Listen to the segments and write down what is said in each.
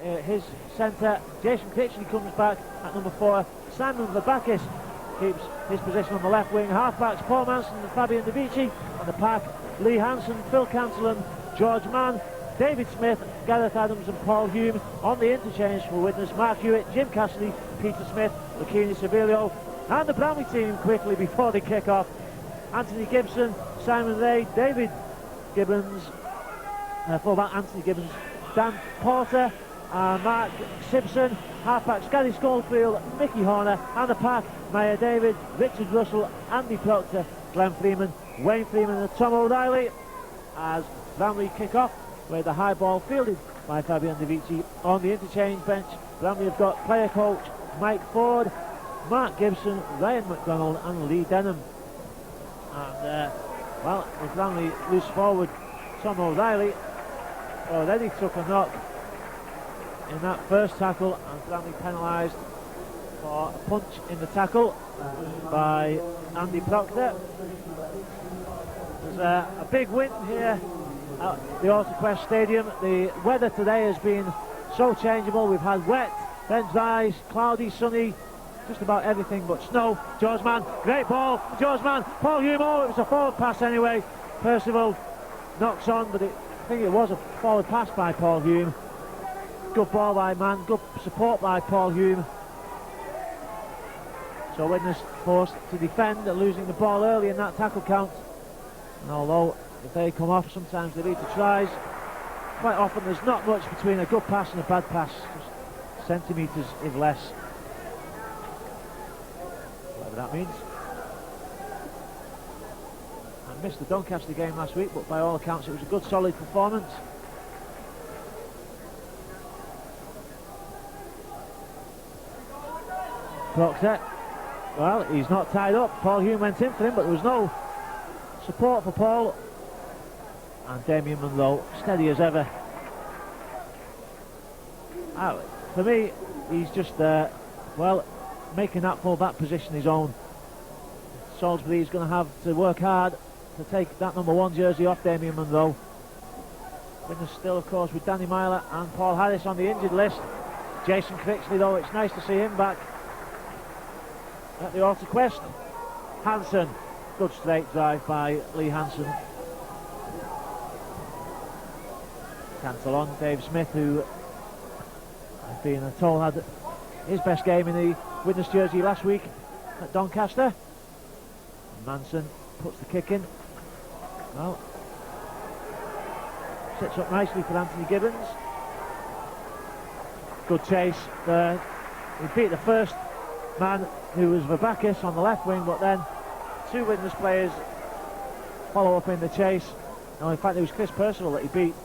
his centre. Jason Kitchley comes back at number 4. Simon Verbakis keeps his position on the left wing. Halfbacks Paul Manson and Fabian Davici. And the pack, Lee Hansen, Phil Cantillon, George Mann, David Smith, Gareth Adams and Paul Hume. On the interchange for Widnes, Mark Hewitt, Jim Cassidy, Peter Smith, Lakini Sevilio. And the Bramley team quickly before they kick off. Anthony Gibson, Simon Ray, David Gibbons, fullback Anthony Gibbons, Dan Porter, Mark Simpson, halfbacks Gary Scofield, Mickey Horner, and the pack, Maya David, Richard Russell, Andy Proctor, Glenn Freeman, Wayne Freeman and Tom O'Reilly as Bramley kick off with the high ball fielded by Fabian Davici. On the interchange bench, Bramley have got player coach Mike Ford, Mark Gibson, Ryan McDonald and Lee Denham. And well, with Bramley loose forward, Tom O'Reilly already took a knock in that first tackle, and Bramley penalised for a punch in the tackle by Andy Proctor. There's a big wind here at the AutoQuest Stadium. The weather today has been so changeable. We've had wet, then dry, cloudy, sunny, just about everything but snow. George Mann, great ball, George Mann, Paul Hume, it was a forward pass anyway. Percival knocks on, but I think it was a forward pass by Paul Hume. Good ball by Mann, good support by Paul Hume. So Widnes forced to defend, losing the ball early in that tackle count. And although if they come off, sometimes they lead to tries. Quite often there's not much between a good pass and a bad pass, just centimetres if less. Whatever that means. I missed the Doncaster game last week, but by all accounts it was a good solid performance. Proctor, well, he's not tied up. Paul Hume went in for him, but there was no support for Paul. And Damien Munro, steady as ever. For me, he's just, well, making that full-back position his own. Salisbury is going to have to work hard to take that number 1 jersey off Damien Munro. Widnes still, of course, with Danny Myler and Paul Harris on the injured list. Jason Crixley, though, it's nice to see him back at the AutoQuest. Hansen, good straight drive by Lee Hansen. Cantillon, Dave Smith, who I've been told had his best game in the Widnes jersey last week at Doncaster. Manson puts the kick in. Well, sits up nicely for Anthony Gibbons. Good chase there. He beat the first man, who was Verbakis, on the left wing, but then 2 Widnes players follow up in the chase. No, in fact it was Chris Percival that he beat.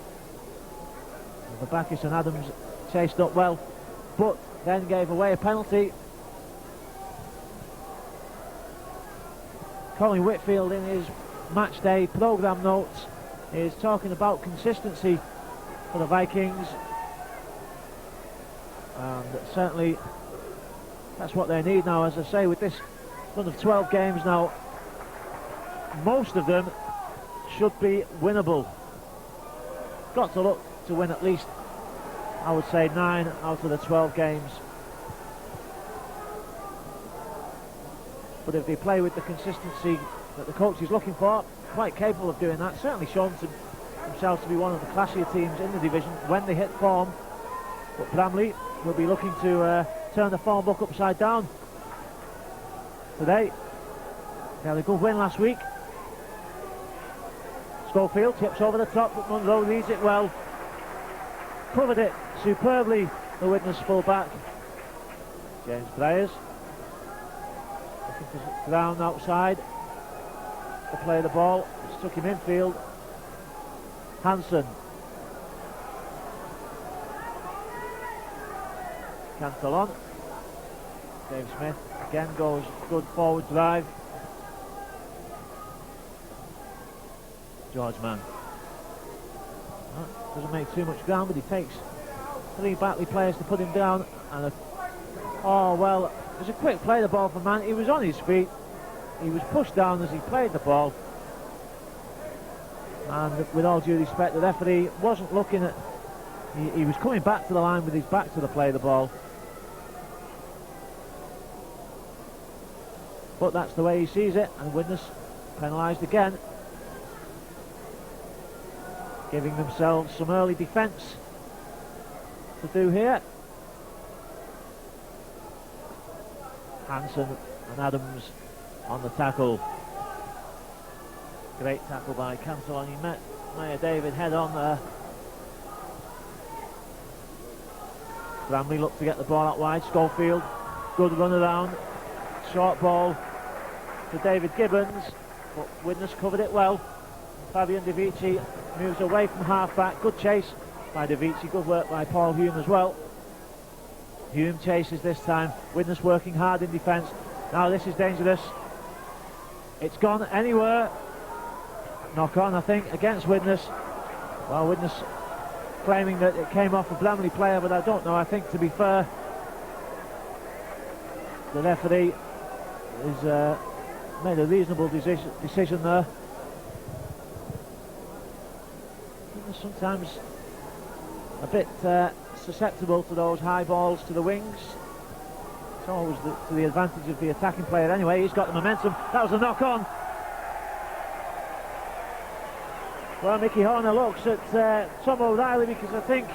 Verbakis and Adams chased up well, but then gave away a penalty. Colin Whitfield, in his match day programme notes, is talking about consistency for the Vikings, and certainly that's what they need now. As I say, with this run of 12 games now, most of them should be winnable. Got to look to win at least, I would say, 9 out of the 12 games. But if they play with the consistency that the coach is looking for, quite capable of doing that. Certainly shown themselves to be one of the classier teams in the division when they hit form. But Bramley will be looking to turn the form book upside down today. They had a good win last week. Scofield tips over the top, but Munro reads it well. Covered it superbly, the Widnes full-back. James Bryers looking for ground outside to play the ball. Stuck him infield. Hansen. Cantillon. Dave Smith again goes good forward drive. George Mann. Doesn't make too much ground, but he takes 3 Batley players to put him down. And oh well, it was a quick play, the ball for Mann. He was on his feet. He was pushed down as he played the ball. And with all due respect, the referee wasn't looking at He was coming back to the line with his back to the play of the ball. But that's the way he sees it, and Widnes penalised again, giving themselves some early defence to do here. Hansen and Adams on the tackle. Great tackle by Cancel, and he met Maya David head on there. Bramley looked to get the ball out wide. Scofield, good run around, short ball to David Gibbons, but Widnes covered it well. Fabian De Vici moves away from half-back. Good chase by De Vici, good work by Paul Hume as well. Hume chases this time. Widnes working hard in defence. Now this is dangerous. It's gone anywhere. Knock on, I think, against Widnes. Well, Widnes claiming that it came off a Brimley player, but I don't know. I think, to be fair, the referee has made a reasonable decision there. Sometimes a bit susceptible to those high balls to the wings. It's always to the advantage of the attacking player anyway. He's got the momentum. That was a knock on. Well, Mickey Horner looks at Tom O'Reilly, because I think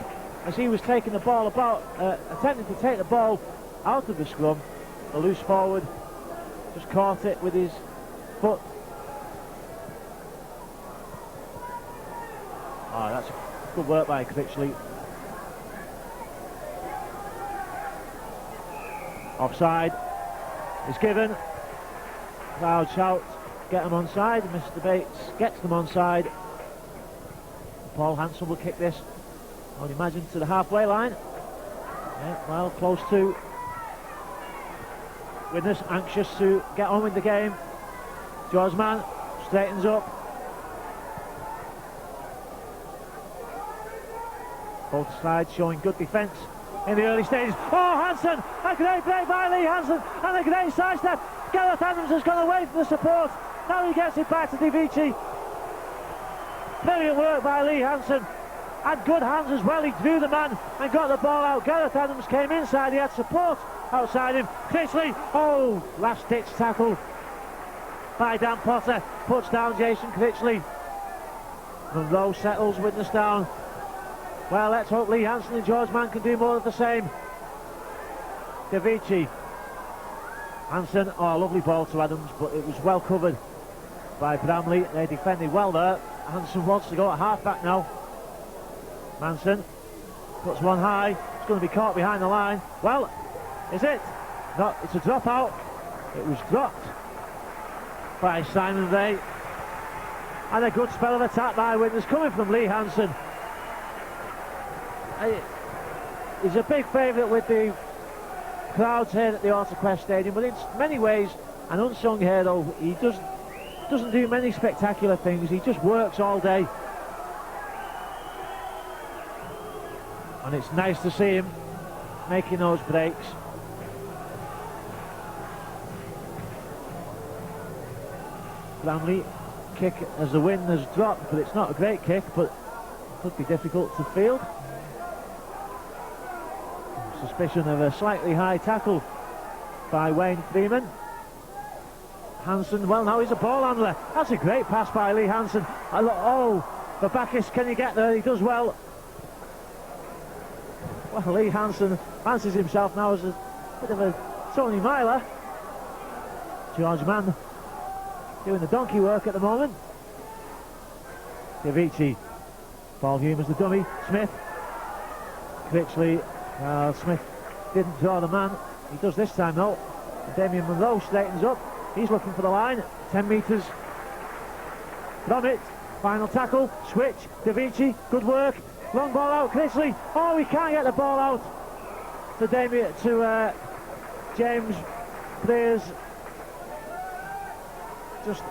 as he was taking the ball about, attempting to take the ball out of the scrum, the loose forward just caught it with his foot. Oh, that's good work by Critchley. Offside is given. Crowd shout, get them onside. Mr. Bates gets them onside. Paul Hansen will kick this, I would imagine, to the halfway line. Yeah, well, close to. Widnes anxious to get on with the game. George Mann straightens up. Both sides showing good defence in the early stages. Oh, Hansen! A great break by Lee Hansen, and a great sidestep. Gareth Adams has gone away from the support. Now he gets it back to De Vici. Brilliant work by Lee Hansen. Had good hands as well. He drew the man and got the ball out. Gareth Adams came inside. He had support outside him. Critchley, oh, last ditch tackle by Dan Potter. Puts down Jason Critchley. Monroe settles Widnes down. Well, let's hope Lee Hansen and George Mann can do more of the same. De Vici. Hansen, oh, lovely ball to Adams, but it was well covered by Bramley. They defended well there. Hansen wants to go at half-back now. Manson puts one high. It's going to be caught behind the line. Well, is it? No, it's a drop out. It was dropped by Simon Ray. And a good spell of attack by Widnes coming from Lee Hansen. He's a big favourite with the crowds here at the AutoQuest Stadium, but in many ways an unsung hero. He doesn't do many spectacular things. He just works all day, and it's nice to see him making those breaks. Bramley kick as the wind has dropped, but it's not a great kick, but it could be difficult to field. Suspicion of a slightly high tackle by Wayne Freeman. Hansen, well, now he's a ball handler. That's a great pass by Lee Hansen. Oh, for Bacchus, can he get there? He does well. Well, Lee Hansen fancies himself now as a bit of a Tony Myler. George Mann doing the donkey work at the moment. De Vici. Paul Hume as the dummy. Smith. Critchley. Smith didn't draw the man. He does this time though. Damien Monroe straightens up. He's looking for the line. 10 metres from it. Final tackle. Switch. De Vici. Good work. Long ball out. Critchley. Oh, he can't get the ball out to James Players. Just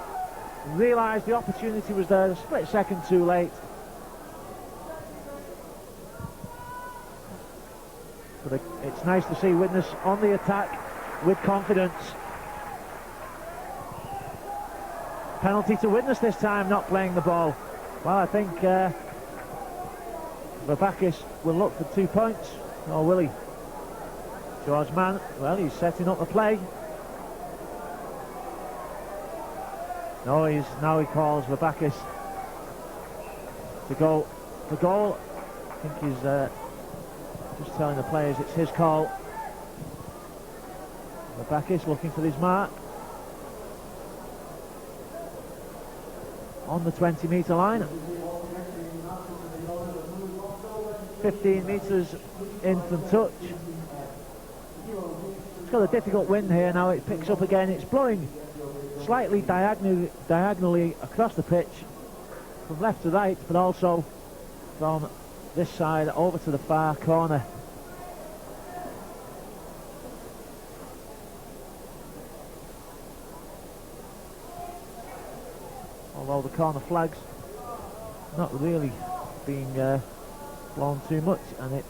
realised the opportunity was there. A split second too late. But it's nice to see Widnes on the attack with confidence. Penalty to Widnes this time, not playing the ball. Well, I think Vabakis will look for 2 points, or will he? George Mann, well, he's setting up the play. No, now he calls Vabakis to go for goal. I think he's just telling the players it's his call. Vabakis looking for his mark. On the 20-metre line. 15 metres in from touch. It's got a difficult wind here now. It picks up again. It's blowing slightly diagonally across the pitch from left to right, but also from this side over to the far corner. Although the corner flag's not really being blown too much, and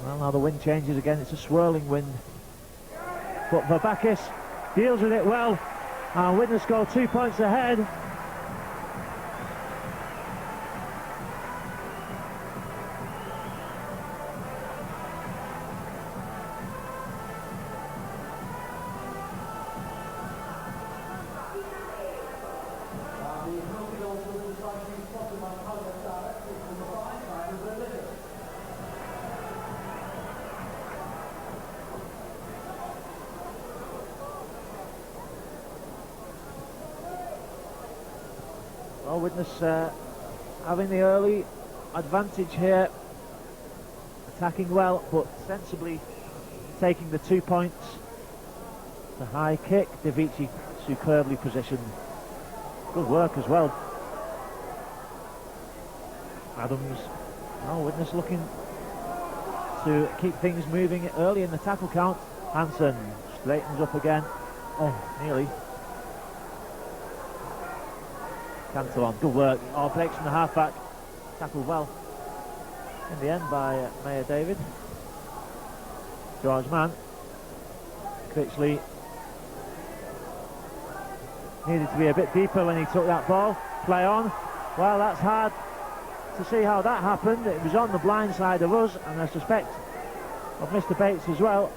well, now the wind changes again. It's a swirling wind, but Vabakis deals with it well, and Widnes go 2 points ahead. Well, Widnes having the early advantage here, attacking well but sensibly taking the 2 points. The high kick, Davici superbly positioned. Good work as well. Adams, Widnes looking to keep things moving early in the tackle count. Hansen straightens up again. Oh, nearly. Cantillon, good work. Breaks from the half-back. Tackled well in the end by Mayor David. George Mann. Critchley needed to be a bit deeper when he took that ball. Play on. Well, that's hard to see how that happened. It was on the blind side of us, and I suspect of Mr. Bates as well.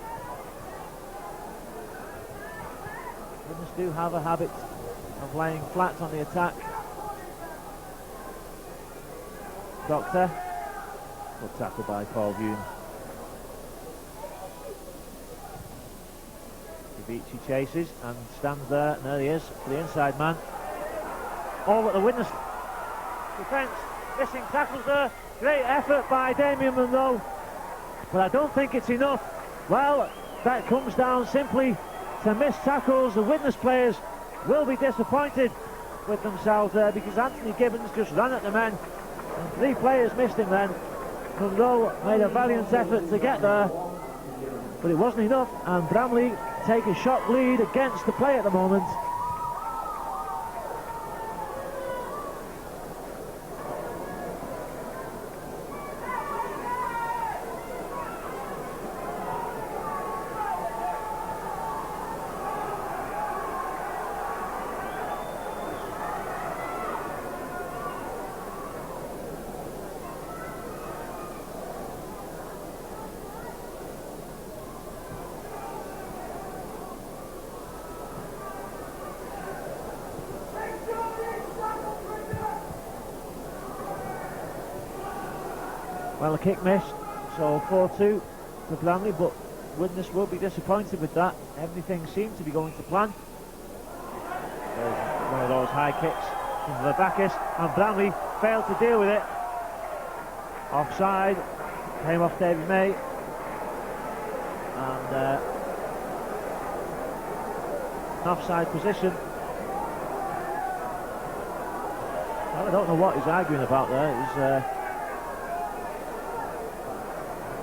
Widnes do have a habit of laying flat on the attack. Doctor. Good tackle by Paul Hume. Davici chases and stands there, and there he is for the inside man. All at the Widnes defence. Missing tackles there. Great effort by Damien Munro, but I don't think it's enough. Well, that comes down simply to missed tackles. The Widnes players will be disappointed with themselves there, because Anthony Gibbons just ran at the men and 3 players missed him then. Munro made a valiant effort to get there, but it wasn't enough, and Bramley take a shot lead against the play at the moment. Well, a kick missed, so 4-2 to Brimley, but Widnes will be disappointed with that. Everything seemed to be going to plan. There's one of those high kicks from Vabakis, and Brimley failed to deal with it. Offside, came off David May, and an offside position. Well, I don't know what he's arguing about there. It was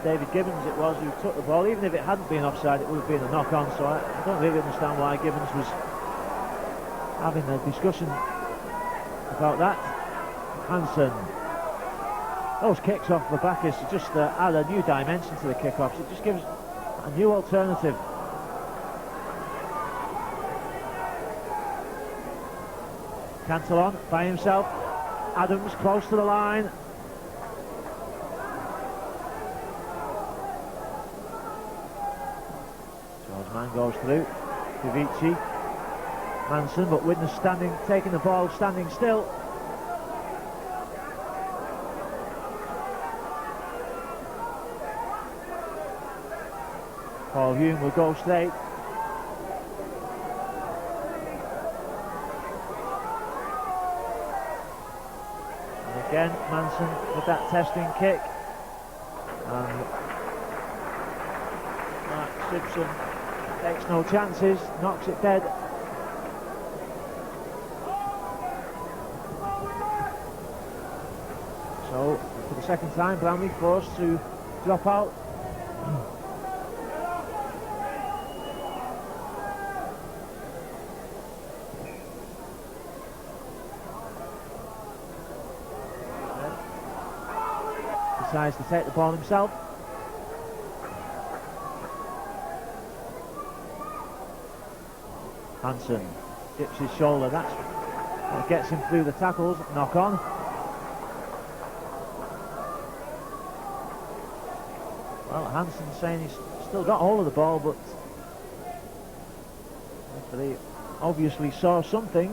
David Gibbons it was who took the ball. Even if it hadn't been offside, it would have been a knock-on, so I don't really understand why Gibbons was having a discussion about that. Hansen. Those kicks off Vabakis just add a new dimension to the kick-offs. It just gives a new alternative. Cantillon by himself. Adams close to the line. Man goes through. Vici. Manson, but Widnes standing, taking the ball, standing still. Paul Hume will go straight. And again, Manson with that testing kick. And Mark Simpson takes no chances, knocks it dead. So, for the second time, Bramley forced to drop out. Decides to take the ball himself. Hansen dips his shoulder. That's what gets him through the tackles. Knock on. Well, Hansen saying he's still got hold of the ball, but he obviously saw something.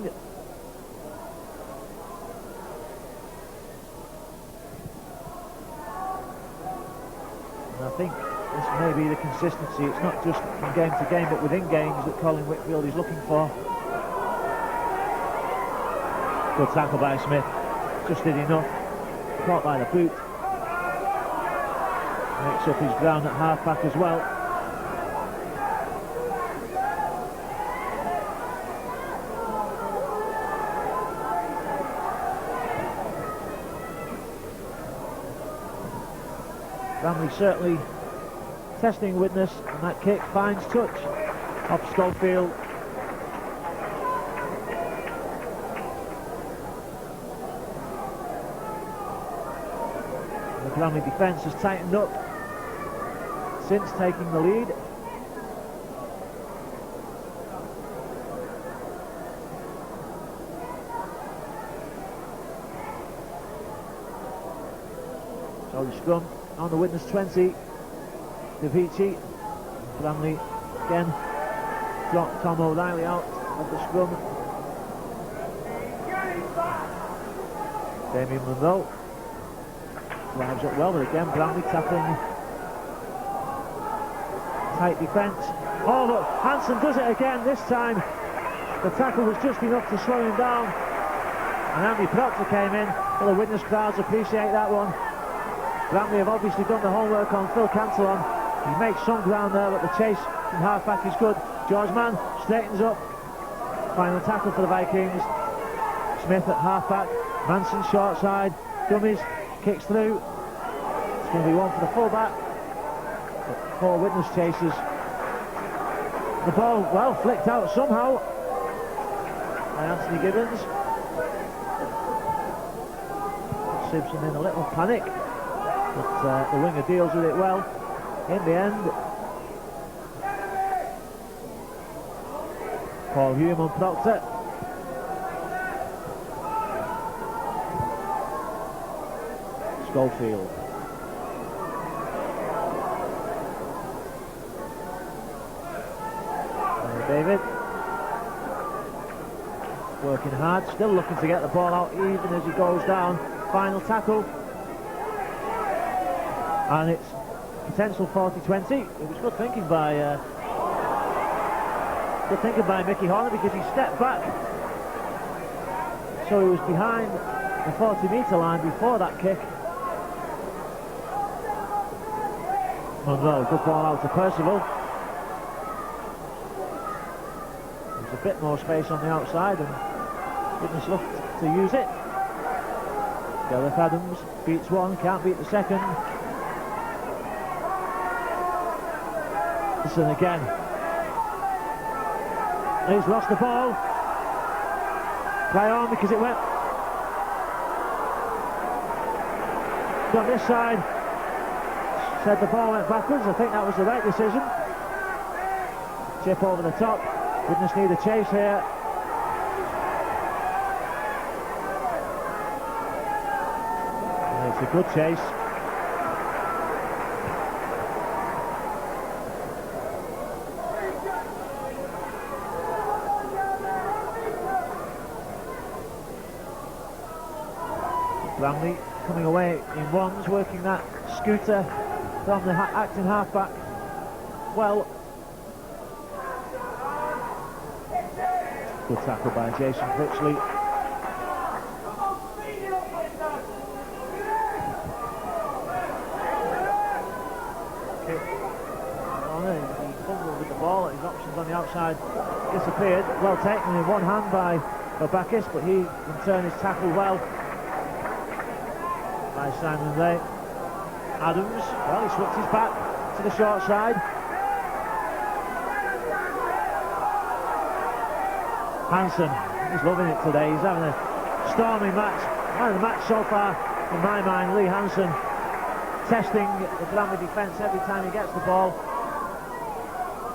And I think this may be the consistency. It's not just from game to game, but within games that Colin Whitfield is looking for. Good tackle by Smith. Just did enough. Caught by the boot. Makes up his ground at half-back as well. Bramley certainly testing Widnes, and that kick finds touch off Scofield. The Bramley defence has tightened up since taking the lead. So the scrum on the Widnes 20. Vici. Bramley again dropped Tom O'Reilly out of the scrum. Damien Munro drives up well, but again Bramley tackling. Tight defence. Oh look, Hansen does it again. This time the tackle was just enough to slow him down, and Andy Proctor came in. Well, the Widnes crowds appreciate that one. Bramley have obviously done the homework on Phil Cantillon. He makes some ground there, but the chase from half-back is good. George Mann straightens up. Final tackle for the Vikings. Smith at half-back. Manson short side. Dummies. Kicks through. It's going to be one for the full-back. But 4 Widnes chasers. The ball, well, flicked out somehow by Anthony Gibbons. Simpson in a little panic, but the winger deals with it well. In the end, Paul Hume and Proctor. Scofield. David. Working hard, still looking to get the ball out even as he goes down. Final tackle. And it's potential 40-20. It was good thinking by Mickey Horner, because he stepped back, so he was behind the 40-metre line before that kick. Monroe, good ball out to Percival. There's a bit more space on the outside, and Widnes looked to use it. Gareth Adams beats one, can't beat the second. And again, he's lost the ball. Play on, because it went on this side. Said the ball went backwards. I think that was the right decision. Chip over the top. Widnes need a chase here. And it's a good chase. Bramley coming away in ones, working that scooter from the acting halfback. Well, good tackle by Jason Critchley. He fumbled with the ball, his options on the outside disappeared. Well taken in one hand by Babakis, but he in turn is tackled well by Simon Ray. Adams, well, he slipped his back to the short side. Hansen, he's loving it today, he's having a stormy match. Man of the match so far, in my mind, Lee Hansen, testing the Bramley defence every time he gets the ball.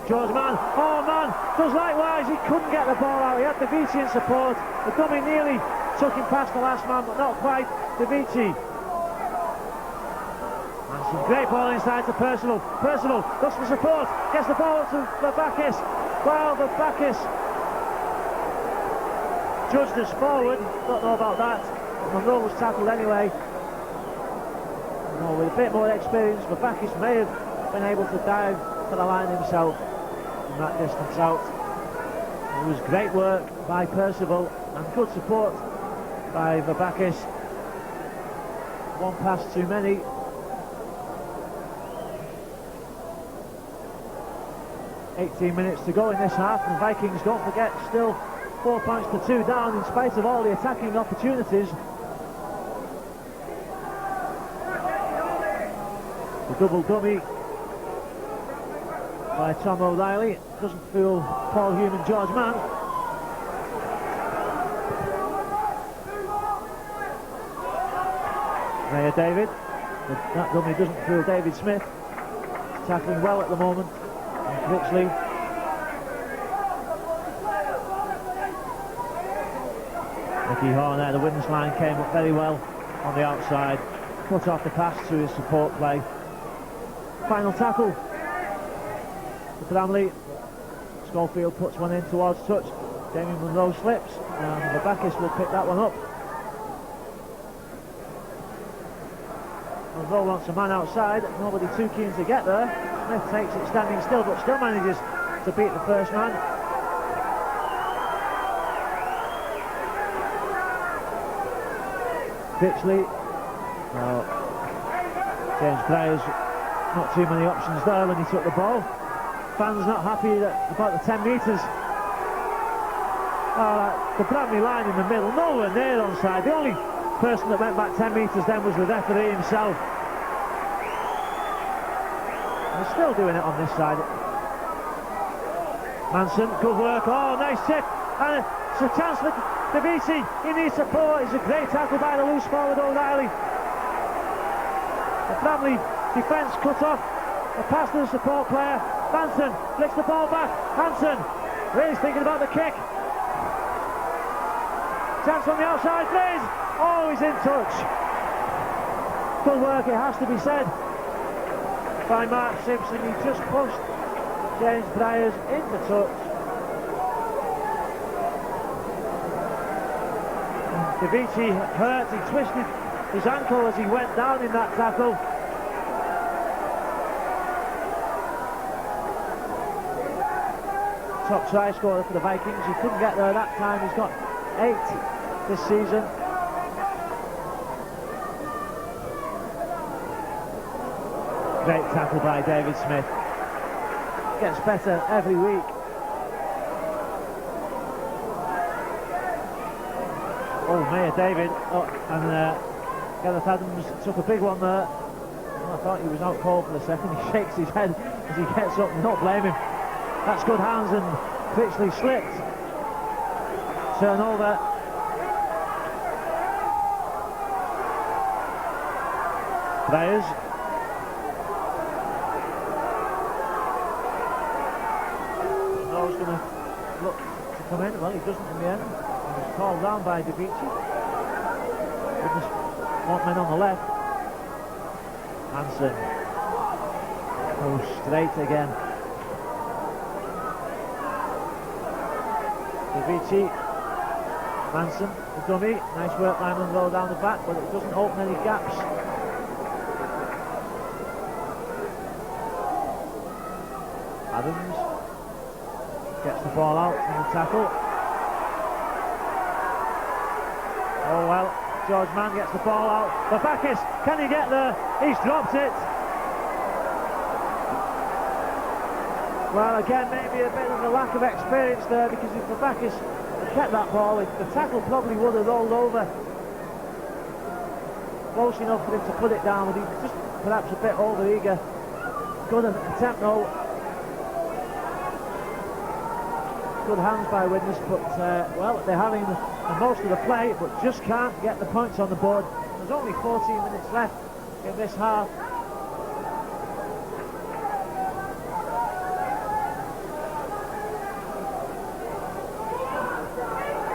George Mann, oh man, does likewise, he couldn't get the ball out, he had Davici in support. The dummy nearly took him past the last man, but not quite. Davici. Hansen, great ball inside to Percival. Percival looks for support, gets the ball to Babakis. Well, Babakis judged us forward, don't know about that. Monroe was tackled anyway. With a bit more experience, Babakis may have been able to dive for the line himself from that distance out. It was great work by Percival and good support by Babakis. One pass too many. "18 minutes to go in this half, and Vikings, don't forget, still 4 points to 2 down in spite of all the attacking opportunities. The double dummy by Tom O'Reilly doesn't fool Paul Hume and George Mann. Mayor David, that dummy doesn't fool David Smith. He's tackling well at the moment. And Critchley. Mickey Horn there, the Widnes line came up very well on the outside, cut off the pass to his support play. Final tackle for Bramley. Scofield puts one in towards touch. Damien Monroe slips, and Babakis will pick that one up. Monroe wants a man outside, nobody too keen to get there. Smith takes it standing still, but still manages to beat the first man. Critchley. Well, James Bryers, not too many options there when he took the ball. Fans not happy about the 10 metres. The Bramley line in the middle, nowhere near onside. The only person that went back 10 metres then was the referee himself. And they're still doing it on this side. Manson, good work. Oh, nice tip. And it's a chance for Davici. He needs support. It's a great tackle by the loose forward O'Reilly. The Bramley defence cut off. A pass to the support player. Manson flicks the ball back. Hansen really thinking about the kick. Chance on the outside, please. Oh, he's in touch. Good work, it has to be said, by Mark Simpson. He just pushed James Bryers into touch. Davici hurt, he twisted his ankle as he went down in that tackle. Top try scorer for the Vikings. He couldn't get there that time. He's got 8 this season. Great tackle by David Smith. Gets better every week. Oh, Mayor David. Oh, and Gareth Adams took a big one there. Oh, I thought he was out cold for a second. He shakes his head as he gets up. Don't blame him. That's good hands, and Critchley slipped. Turnover. Bryers. No's going to look to come in. Well, he doesn't in the end. He was called down by Davici. One man on the left. Hansen. Oh, straight again. Davici. Manson, the dummy, nice work by Munro down the back, but it doesn't open any gaps. Adams gets the ball out in the tackle. Oh well, George Mann gets the ball out. Babakis, can he get there? He's dropped it. Well, again, maybe a bit of a lack of experience there, because if Babakis had kept that ball, the tackle probably would have rolled over. Close enough for him to put it down, but he was just perhaps a bit over-eager. Good attempt though. Good hands by Widnes, but well, they're having the most of the play, but just can't get the points on the board. There's only 14 minutes left in this half.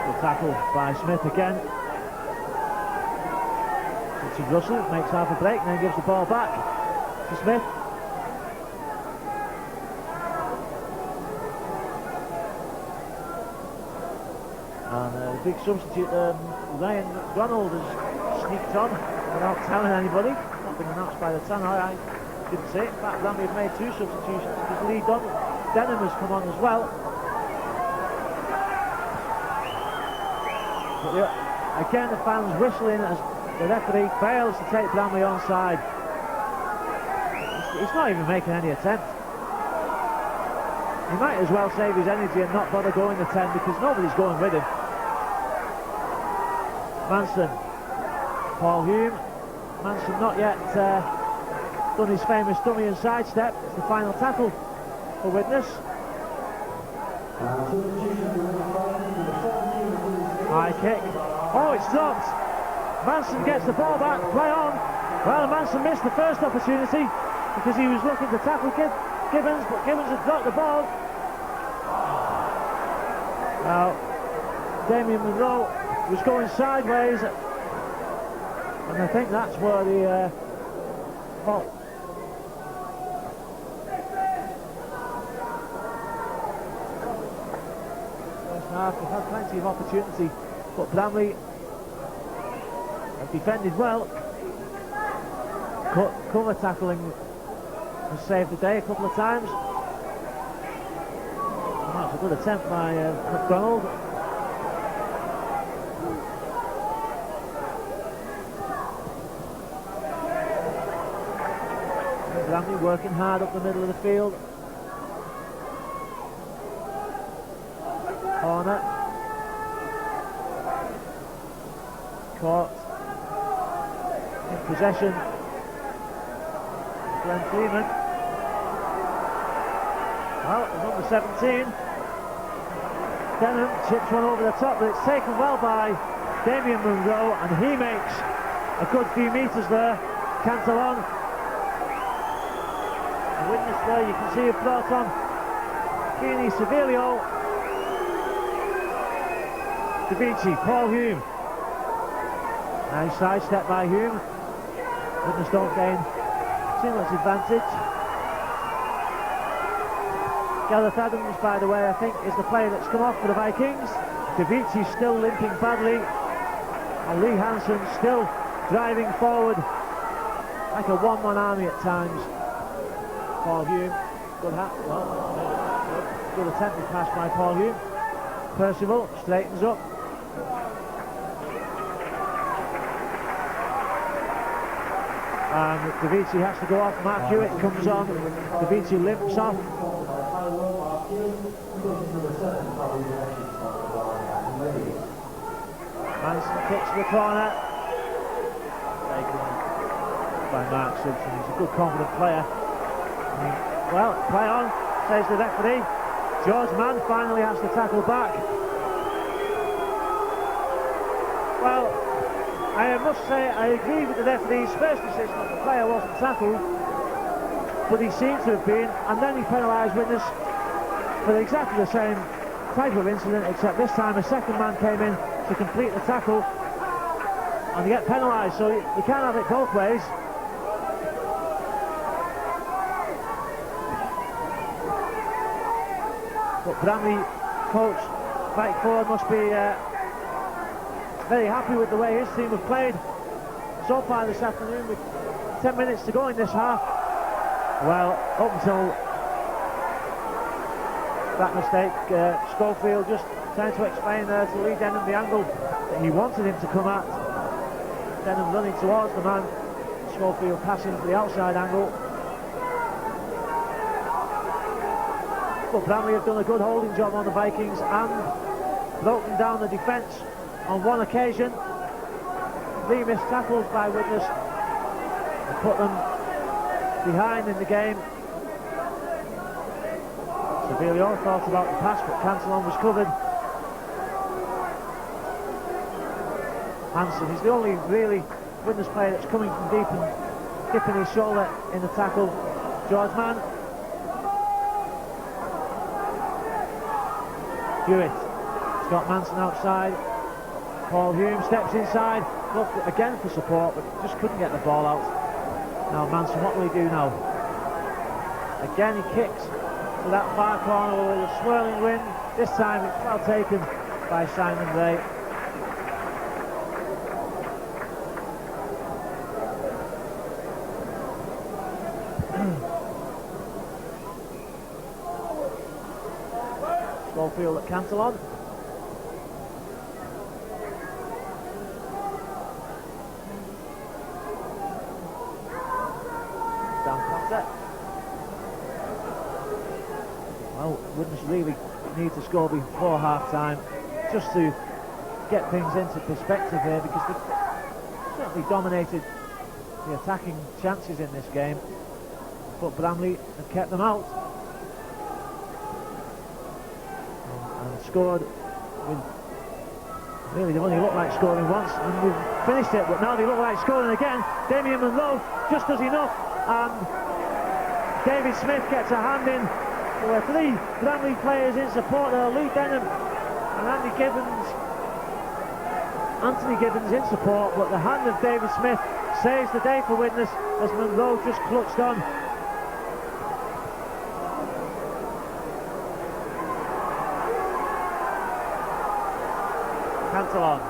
Good tackle by Smith again. Richard Russell makes half a break and then gives the ball back to Smith. And the big substitute, Ryan McDonald, has sneaked on without telling anybody. Not been announced by the tannoy. I didn't see it. In fact, Bramley have made 2 substitutions because Lee Denham has come on as well. But again, the fans whistling as the referee fails to take Bramley onside. He's not even making any attempt. He might as well save his energy and not bother going the 10, because nobody's going with him. Manson, Paul Hume. Manson not yet done his famous dummy and sidestep. It's the final tackle for Widnes. High kick. Oh, it's dropped. Manson gets the ball back. Play on. Well, Manson missed the first opportunity because he was looking to tackle Gibbons, but Gibbons had dropped the ball. Now, Damien Munro was going sideways, and I think that's where the fault. First half, they've had plenty of opportunity, but Bramley have defended well. Cover tackling has saved the day a couple of times. And that's a good attempt by McDonald. Bramley working hard up the middle of the field. Corner. Caught in possession. Glenn Freeman. Well, number 17. Denham chips one over the top, but it's taken well by Damien Munro, and he makes a good few metres there. Cantillon. The Widnes there, you can see it brought on Feeney Sevilio. Davici, Paul Hume. Nice side step by Hume. Widnes don't gain too much advantage. Gareth Adams, by the way, I think is the player that's come off for the Vikings. Davici still limping badly, and Lee Hansen still driving forward like a one-man army at times. Paul Hume, good attempted pass by Paul Hume. Percival straightens up. And Davici has to go off. Mark Hewitt comes on. Davici limps off. Manson kicks to the corner. Taken by Mark Simpson. He's a good, confident player. Well, play on, says the referee. George Mann finally has to tackle back. Well, I must say I agree with the referee's first decision that the player wasn't tackled, but he seemed to have been, and then he penalised Widnes for exactly the same type of incident, except this time a second man came in to complete the tackle, and they get penalised, so you can't have it both ways. But Bramley coach Mike Ford must be very happy with the way his team have played so far this afternoon, with 10 minutes to go in this half. Well, up until that mistake, Scofield just trying to explain there to Lee Denham the angle that he wanted him to come at. Denham running towards the man, Scofield passing to the outside angle. But Bramley have done a good holding job on the Vikings and broken down the defence on one occasion. 3 missed tackles by Widnes and put them behind in the game. Sevilio thought about the pass, but Cantillon was covered. Hansen, he's the only really Widnes player that's coming from deep and dipping his shoulder in the tackle. George Mann. Hewitt. Scott Manson outside. Paul Hume steps inside. Looked again for support, but just couldn't get the ball out. Now Manson, what will he do now? Again he kicks to that far corner with a swirling wind. This time it's well taken by Simon Ray. Scofield at Cantillon. Well, Widnes really need to score before half-time just to get things into perspective here, because they've certainly dominated the attacking chances in this game, but Bramley have kept them out and scored with, really they've only looked like scoring once and we've finished it, but now they look like scoring again. Damien Munro just does enough, and David Smith gets a hand in. There were 3 Bramley players in support there, Lee Denham and Anthony Gibbons in support, but the hand of David Smith saves the day for Widnes as Munro just clutched on. Cantillon.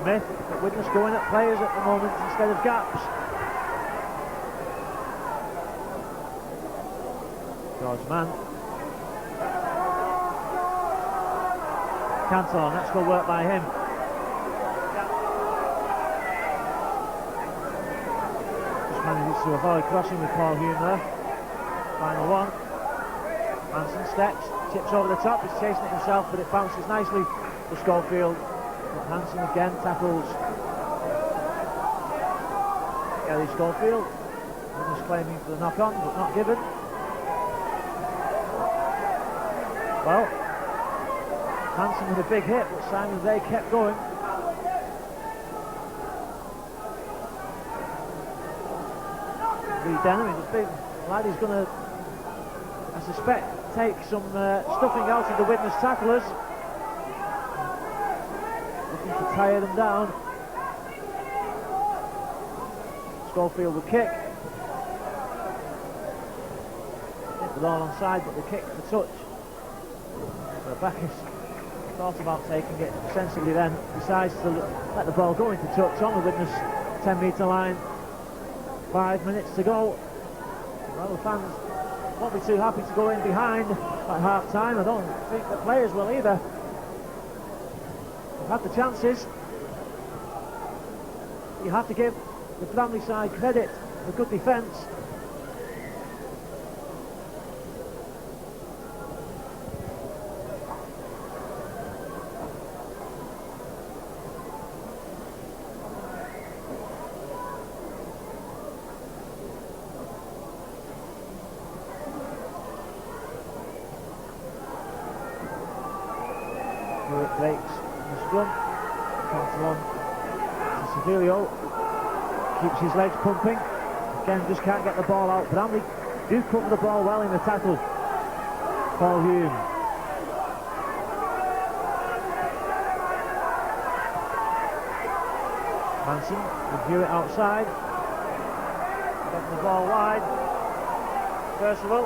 Smith, but Widnes going at players at the moment instead of gaps. George Mann. Cantillon, that's good work by him. Just manages to avoid crossing with Paul Hume there. Final one. Hansen steps, tips over the top, he's chasing it himself, but it bounces nicely to Scofield. But Hansen again tackles Gary Scofield. Widnes claiming for the knock-on, but not given. Well, Hansen with a big hit, but Simon Ray kept going. Lee Denham, he's a big lad, he's going to, I suspect, take some stuffing out of the Widnes tacklers. Looking to tire them down. Scofield will kick. Hit the ball onside, but the kick for touch. Backus thought about taking it sensibly, then decides to let the ball go into touch on the Widnes 10-metre line. 5 minutes to go. Well, the fans won't be too happy to go in behind at half-time. I don't think the players will either. They've had the chances. You have to give the Bramley side credit for good defence. It breaks in the scrum. Cantillon to Sevilio, keeps his legs pumping. Again, just can't get the ball out. Bramley do cover the ball well in the tackle. Paul Hume. Manson with Hewitt outside. Getting the ball wide. Percival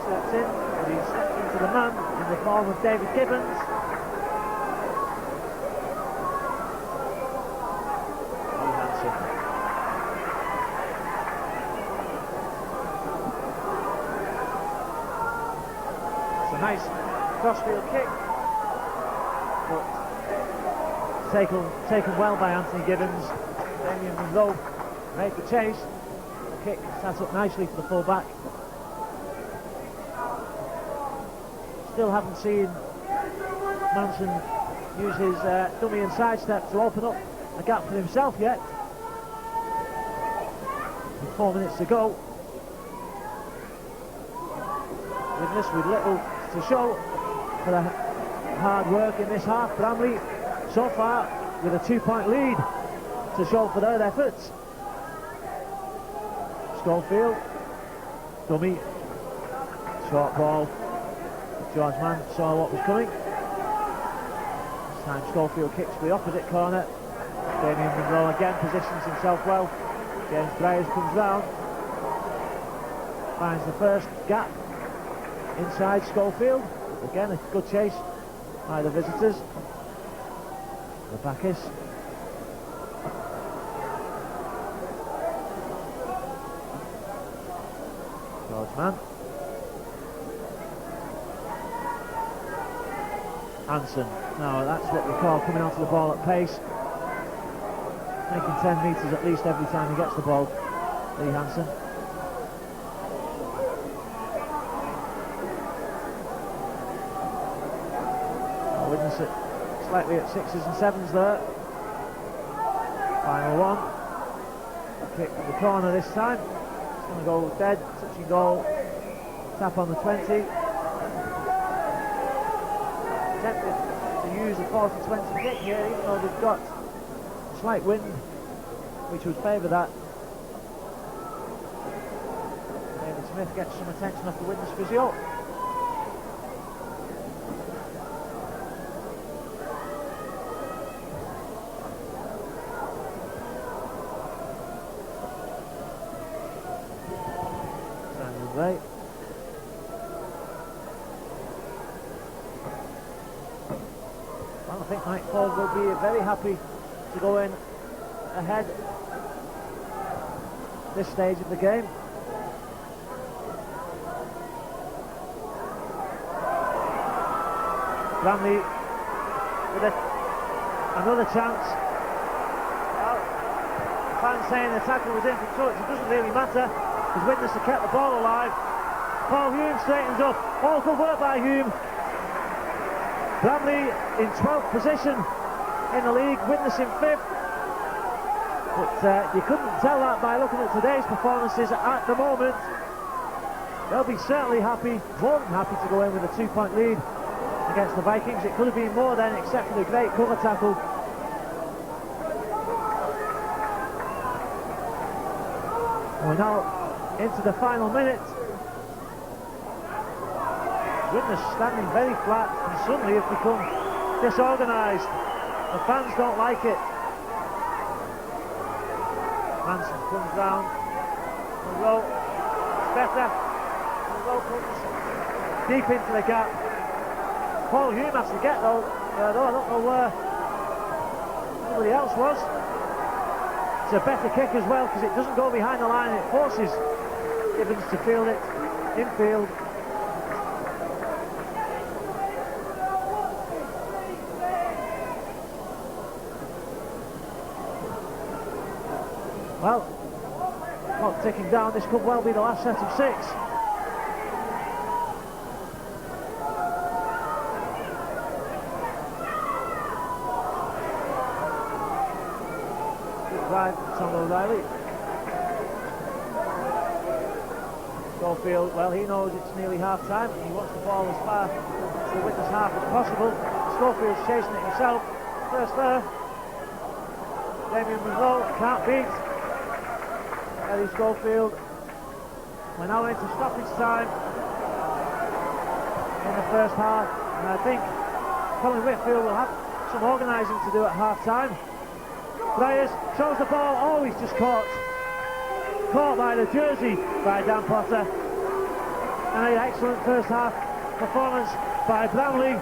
steps in, but he's stepped into the man in the form of David Gibbons. nice crossfield kick, but taken well by Anthony Gibbons. Damien Munro made the chase. The kick sat up nicely for the full-back. Still haven't seen Manson use his dummy and sidestep to open up a gap for himself yet. With 4 minutes to go. Widnes with little to show for the hard work in this half. Bramley so far with a 2-point lead to show for their efforts. Scofield, dummy, short ball. George Mann saw what was coming. This time Scofield kicks to the opposite corner. Damien Munro again positions himself well. James Bryers comes round, finds the first gap inside Scofield. Again a good chase by the visitors. The Bacchus. George Mann. Hansen. Now that's what we call coming onto the ball at pace. Making 10 metres at least every time he gets the ball. Lee Hansen. Widnes slightly at 6s and 7s there. Final one. Kick to the corner this time. It's going to go dead. Touching goal. Tap on the 20. Tempted to use the 40-20 kick here, even though they've got a slight wind which would favour that. David Smith gets some attention off the Widnes physio. Standing right. Well, I think Mike Ford will be very happy to go in ahead this stage of the game. Bramley with another chance. Well, the fans saying the tackle was in for touch. It doesn't really matter because Widnes have kept the ball alive. Paul Hume straightens up. All good work by Hume. Bramley in 12th position in the league, Widnes in 5th. But you couldn't tell that by looking at today's performances at the moment. They'll be certainly happy, more than happy to go in with a 2-point lead against the Vikings. It could have been more then, except for the great cover tackle. We're now into the final minute. Widnes standing very flat and suddenly have become disorganised. The fans don't like it. Manson comes round. Munro, it's better. Munro comes deep into the gap. Paul Hume has to get though. I don't know where anybody else was. It's a better kick as well because it doesn't go behind the line. It forces Gibbons to field it infield. Well, clock ticking down. This could well be the last set of 6. Good drive from Tom O'Reilly. Scofield, well, he knows it's nearly half time and he wants the ball as far to the Widnes half as possible. Schofield's chasing it himself. First there. Damien Munro can't beat Eddie Scofield. We're now into stoppage time in the first half, and I think Colin Whitfield will have some organising to do at half time. Bryers throws the ball. Oh, he's just caught by the jersey by Dan Potter. And an excellent first half performance by Bramley.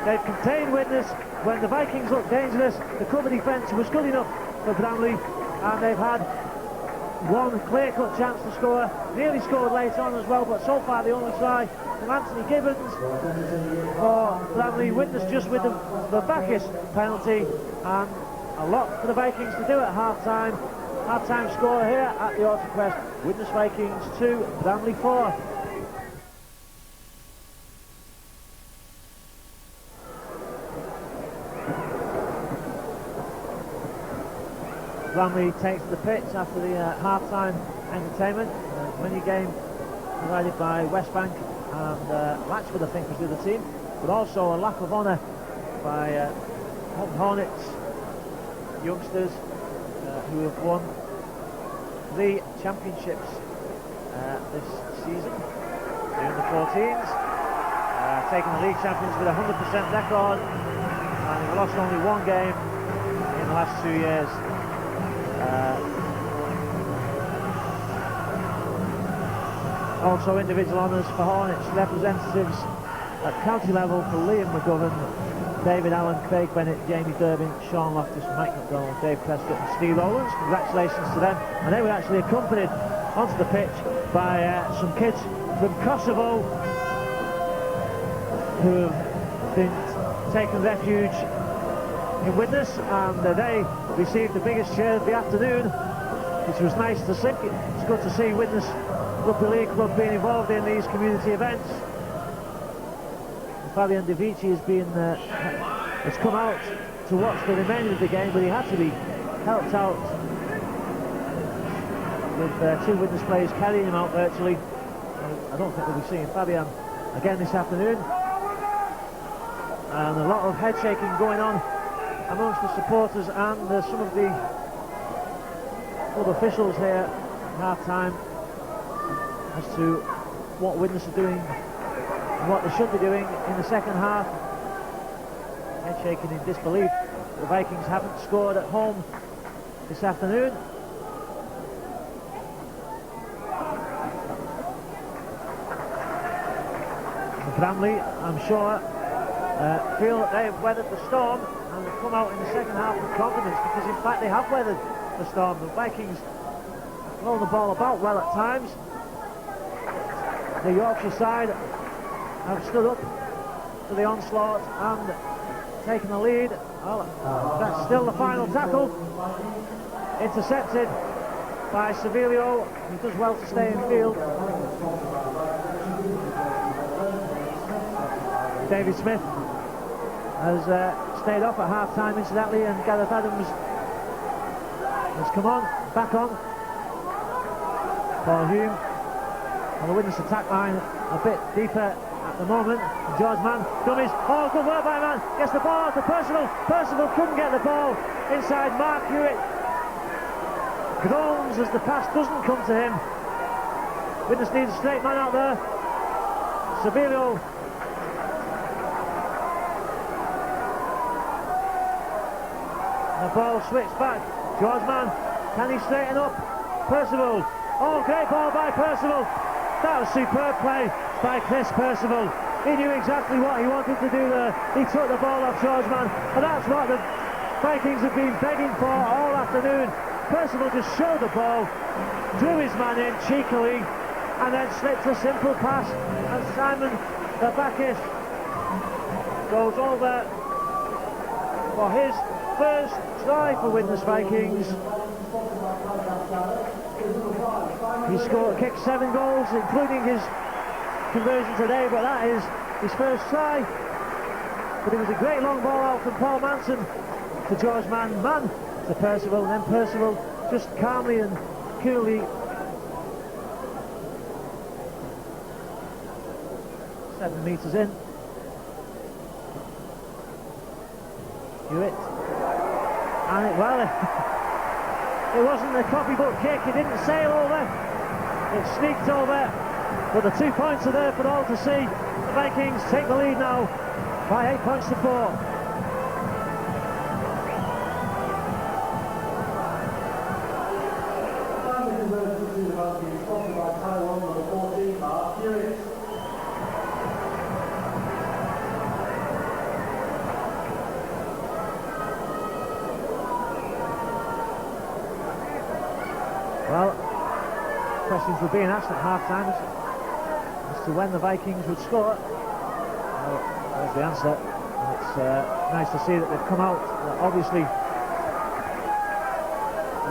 They've contained Widnes when the Vikings looked dangerous. The cover defence was good enough for Bramley, and they've had one clear-cut chance to score, nearly scored late on as well, but so far the only try from Anthony Gibbons for Bramley. Widnes just with the Bacchus penalty, and a lot for the Vikings to do at half-time. Half-time score here at the Autocrest: Widnes Vikings 2, Bramley 4. Bramley takes the pitch after the half-time entertainment. Mini game provided by West Bank and Latchford, I think, was the other team, but also a lack of honour by Hornets youngsters who have won 3 championships this season. The under-14s, taking the league champions with a 100% record, and they've lost only 1 game in the last 2 years. Also individual honours for Hornets representatives at county level for Liam McGovern, David Allen, Craig Bennett, Jamie Durbin, Sean Loftus, Mike McDonald, Dave Prescott and Steve Owens. Congratulations to them. And they were actually accompanied onto the pitch by some kids from Kosovo who have been taking refuge in Widnes, and they received the biggest cheer of the afternoon, which was nice to see. It's good to see Widnes Rugby League Club being involved in these community events. Fabian De Vici has come out to watch the remainder of the game, but he had to be helped out with 2 Widnes players carrying him out virtually. I don't think we'll be seeing Fabian again this afternoon. And a lot of head shaking going on amongst the supporters and some of the club officials here at half-time as to what Widnes are doing and what they should be doing in the second half. Head shaking in disbelief. The Vikings haven't scored at home this afternoon. Bramley, I'm sure, feel that they've weathered the storm and have come out in the second half with confidence, because in fact they have weathered the storm. The Vikings throw the ball about well at times. The Yorkshire side have stood up to the onslaught and taken the lead. Well, that's still the final tackle. Intercepted by Sevilio, who does well to stay in field. David Smith has stayed off at half-time, incidentally, and Gareth Adams has come on, back on. Paul Hume on the Widnes attack line, a bit deeper at the moment. George Mann, dummies. Oh, good work by Mann. Gets the ball out to Percival. Percival couldn't get the ball inside Mark Hewitt. Groans as the pass doesn't come to him. Widnes needs a straight man out there. Sevilio. The ball switched back. George Mann, can he straighten up? Percival. Oh, great ball by Percival. That was superb play by Chris Percival. He knew exactly what he wanted to do there. He took the ball off George Mann, and that's what the Vikings have been begging for all afternoon. Percival just showed the ball, drew his man in cheekily, and then slipped a simple pass, and Simon the Bacchus goes over for his first try for Widnes Vikings. He kicked 7 goals, including his conversion today, but that is his first try. But it was a great long ball out from Paul Manson to George Mann, Mann to Percival, and then Percival just calmly and coolly seven metres in. Hewitt, and it wasn't a copybook kick, it didn't sail over, it sneaked over, but the 2 points are there for all to see. The Vikings take the lead now by 8 points to 4. Well, questions were being asked at half-time as to when the Vikings would score. Well, there's the answer. And it's nice to see that they've come out, obviously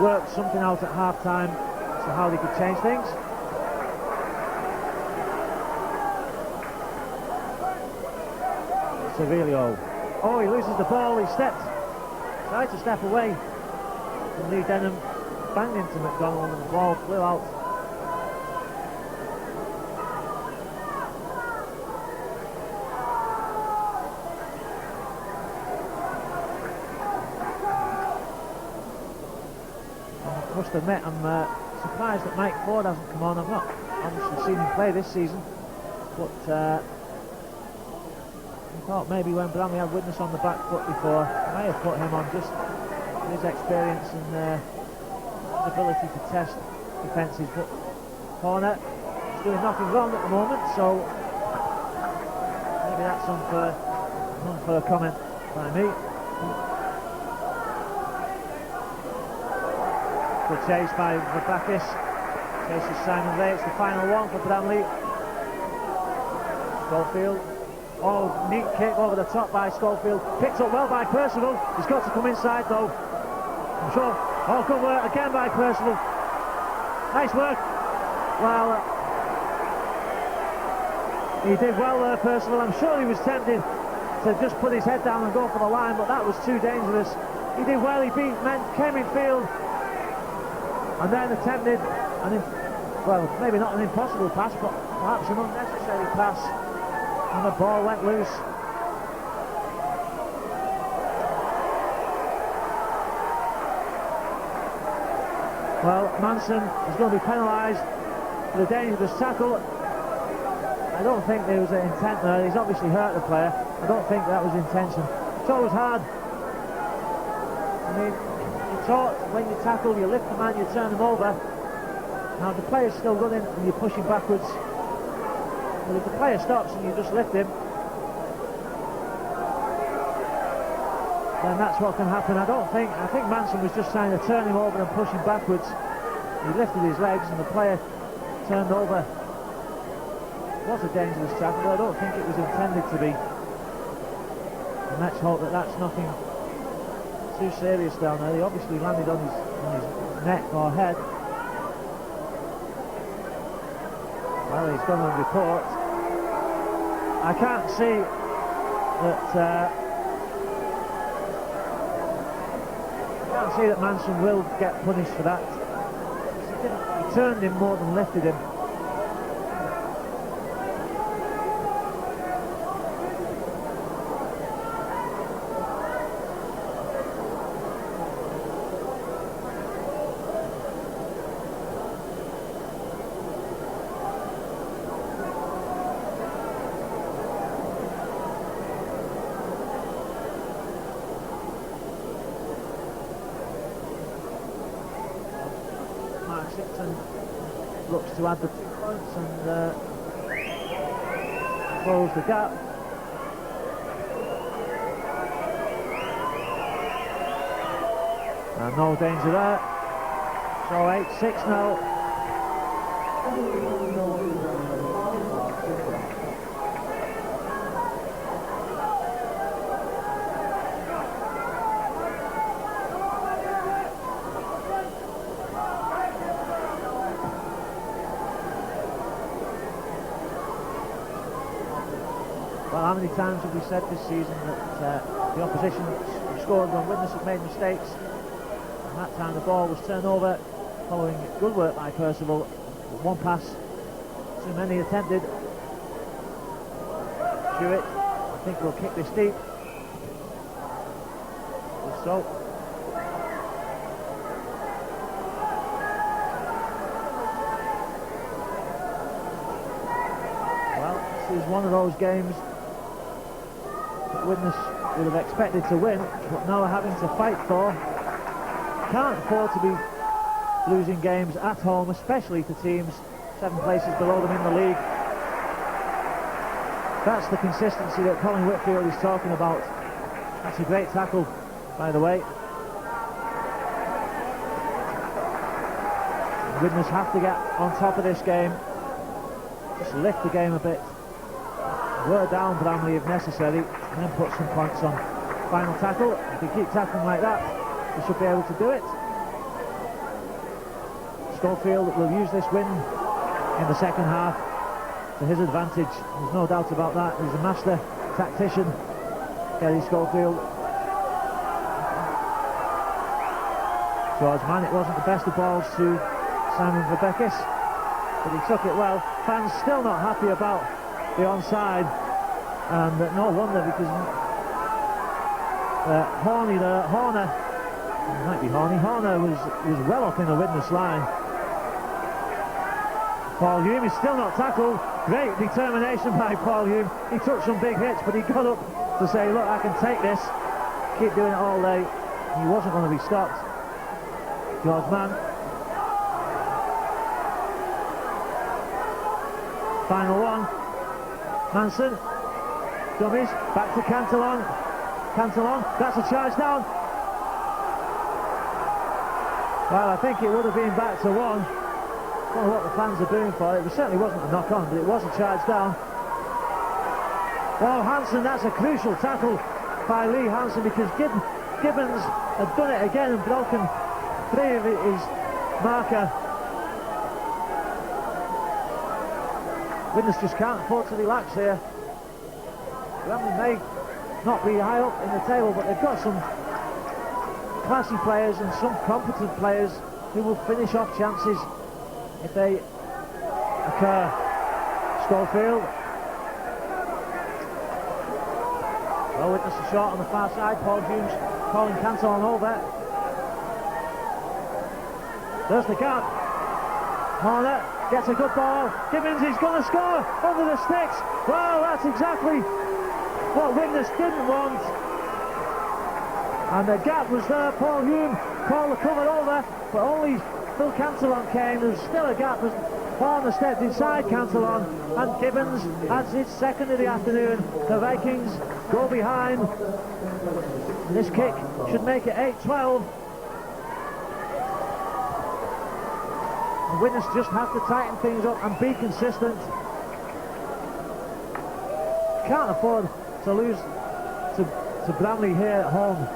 worked something out at half-time as to how they could change things. Sevilio. Oh, he loses the ball. He tried to step away, and Lee Denham banged into McDonald and the ball flew out. I must admit, I'm surprised that Mike Ford hasn't come on. I've not obviously seen him play this season, but I thought maybe when Bramley had Widnes on the back foot before, I may have put him on, just his experience and his ability to test defences. But Horner is doing nothing wrong at the moment, so maybe that's unfair comment by me. Good chase by Vabakis. Chases Simon Ray. It's the final one for Bramley. Scofield. Oh, neat kick over the top by Scofield. Picked up well by Percival. He's got to come inside though. I'm sure. Oh, good work again by Percival. Nice work. Well, he did well there, Percival. I'm sure he was tempted to just put his head down and go for the line, but that was too dangerous. He did well. He beat men, came in field, and then attempted well, maybe not an impossible pass, but perhaps an unnecessary pass. And the ball went loose. Well, Manson is going to be penalised for the dangerous tackle. I don't think there was an intent there. He's obviously hurt the player. I don't think that was intention. It's always hard. I mean, you're taught when you tackle, you lift the man, you turn him over. Now the player's still running and you're pushing backwards. But if the player stops and you just lift him, then that's what can happen. I think Manson was just trying to turn him over and push him backwards. He lifted his legs and the player turned over. It was a dangerous tackle, but I don't think it was intended to be. And let's hope that that's nothing too serious down there. He obviously landed on his neck or head. Well, he's gone on report. I can't see that Manson will get punished for that. He turned him more than lifted him. Looks to add the 2 points and close the gap. And no danger there. So 8-6 now. Well, how many times have we said this season that the opposition have scored when Widnes have made mistakes? And that time the ball was turned over following good work by Percival. With one pass, too many attempted. Jewett, I think we'll kick this deep. Just so. Well, this is one of those games Widnes would have expected to win, but now are having to fight for. Can't afford to be losing games at home, especially to teams 7 places below them in the league. That's the consistency that Colin Whitfield is talking about. That's a great tackle, by the way. Widnes have to get on top of this game, just lift the game a bit, wear down Bramley if necessary, and then put some points on. Final tackle, if they keep tackling like that, they should be able to do it. Scofield will use this win in the second half to his advantage, there's no doubt about that. He's a master tactician, Gary Scofield. George Mann, it wasn't the best of balls to Simon Verbekis, but he took it well. Fans still not happy about the onside, and no wonder, because Horner was well up in the Widnes line. Paul Hume is still not tackled. Great determination by Paul Hume. He took some big hits, but he got up to say, look, I can take this, keep doing it all day. He wasn't going to be stopped. George Mann. Final one. Manson. Dummies. Back to Cantillon. Cantillon. That's a charge down. Well, I think it would have been back to one. I don't know what the fans are doing for it. It certainly wasn't a knock on, but it was a charge down. Well, Hansen, that's a crucial tackle by Lee Hansen, because Gibbons had done it again and broken free of his marker. Widnes just can't afford to relax here. Bramley may not be high up in the table, but they've got some classy players and some competent players who will finish off chances if they occur. Scofield. Well, Widnes a shot on the far side. Paul Humes calling Cantillon over. There's the gap. Horner gets a good ball. Gibbons is going to score under the sticks. Well, that's exactly what Widnes didn't want. And the gap was there. Paul Hume called the cover over, but only Phil Cantillon came. There's still a gap as Horner stepped inside Cantillon, and Gibbons adds his second of the afternoon. The Vikings go behind. And this kick should make it 8-12. And Widnes just have to tighten things up and be consistent. Can't afford to lose to Bramley here at home.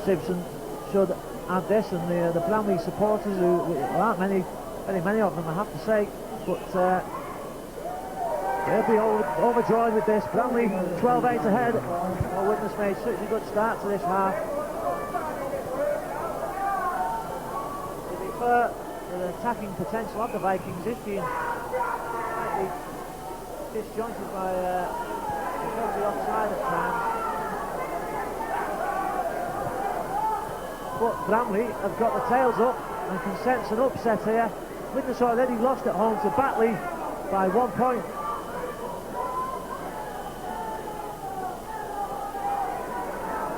Simpson should add this, and the Bramley supporters, who aren't very many of them, I have to say, but they'll be overjoyed with this. Bramley 12-8 ahead. Well, Widnes made such a good start to this half. To be fair, the attacking potential of the Vikings is being slightly disjointed by the offside at times. But Bramley have got the tails up and can sense an upset here. Widnes already lost at home to Batley by 1 point.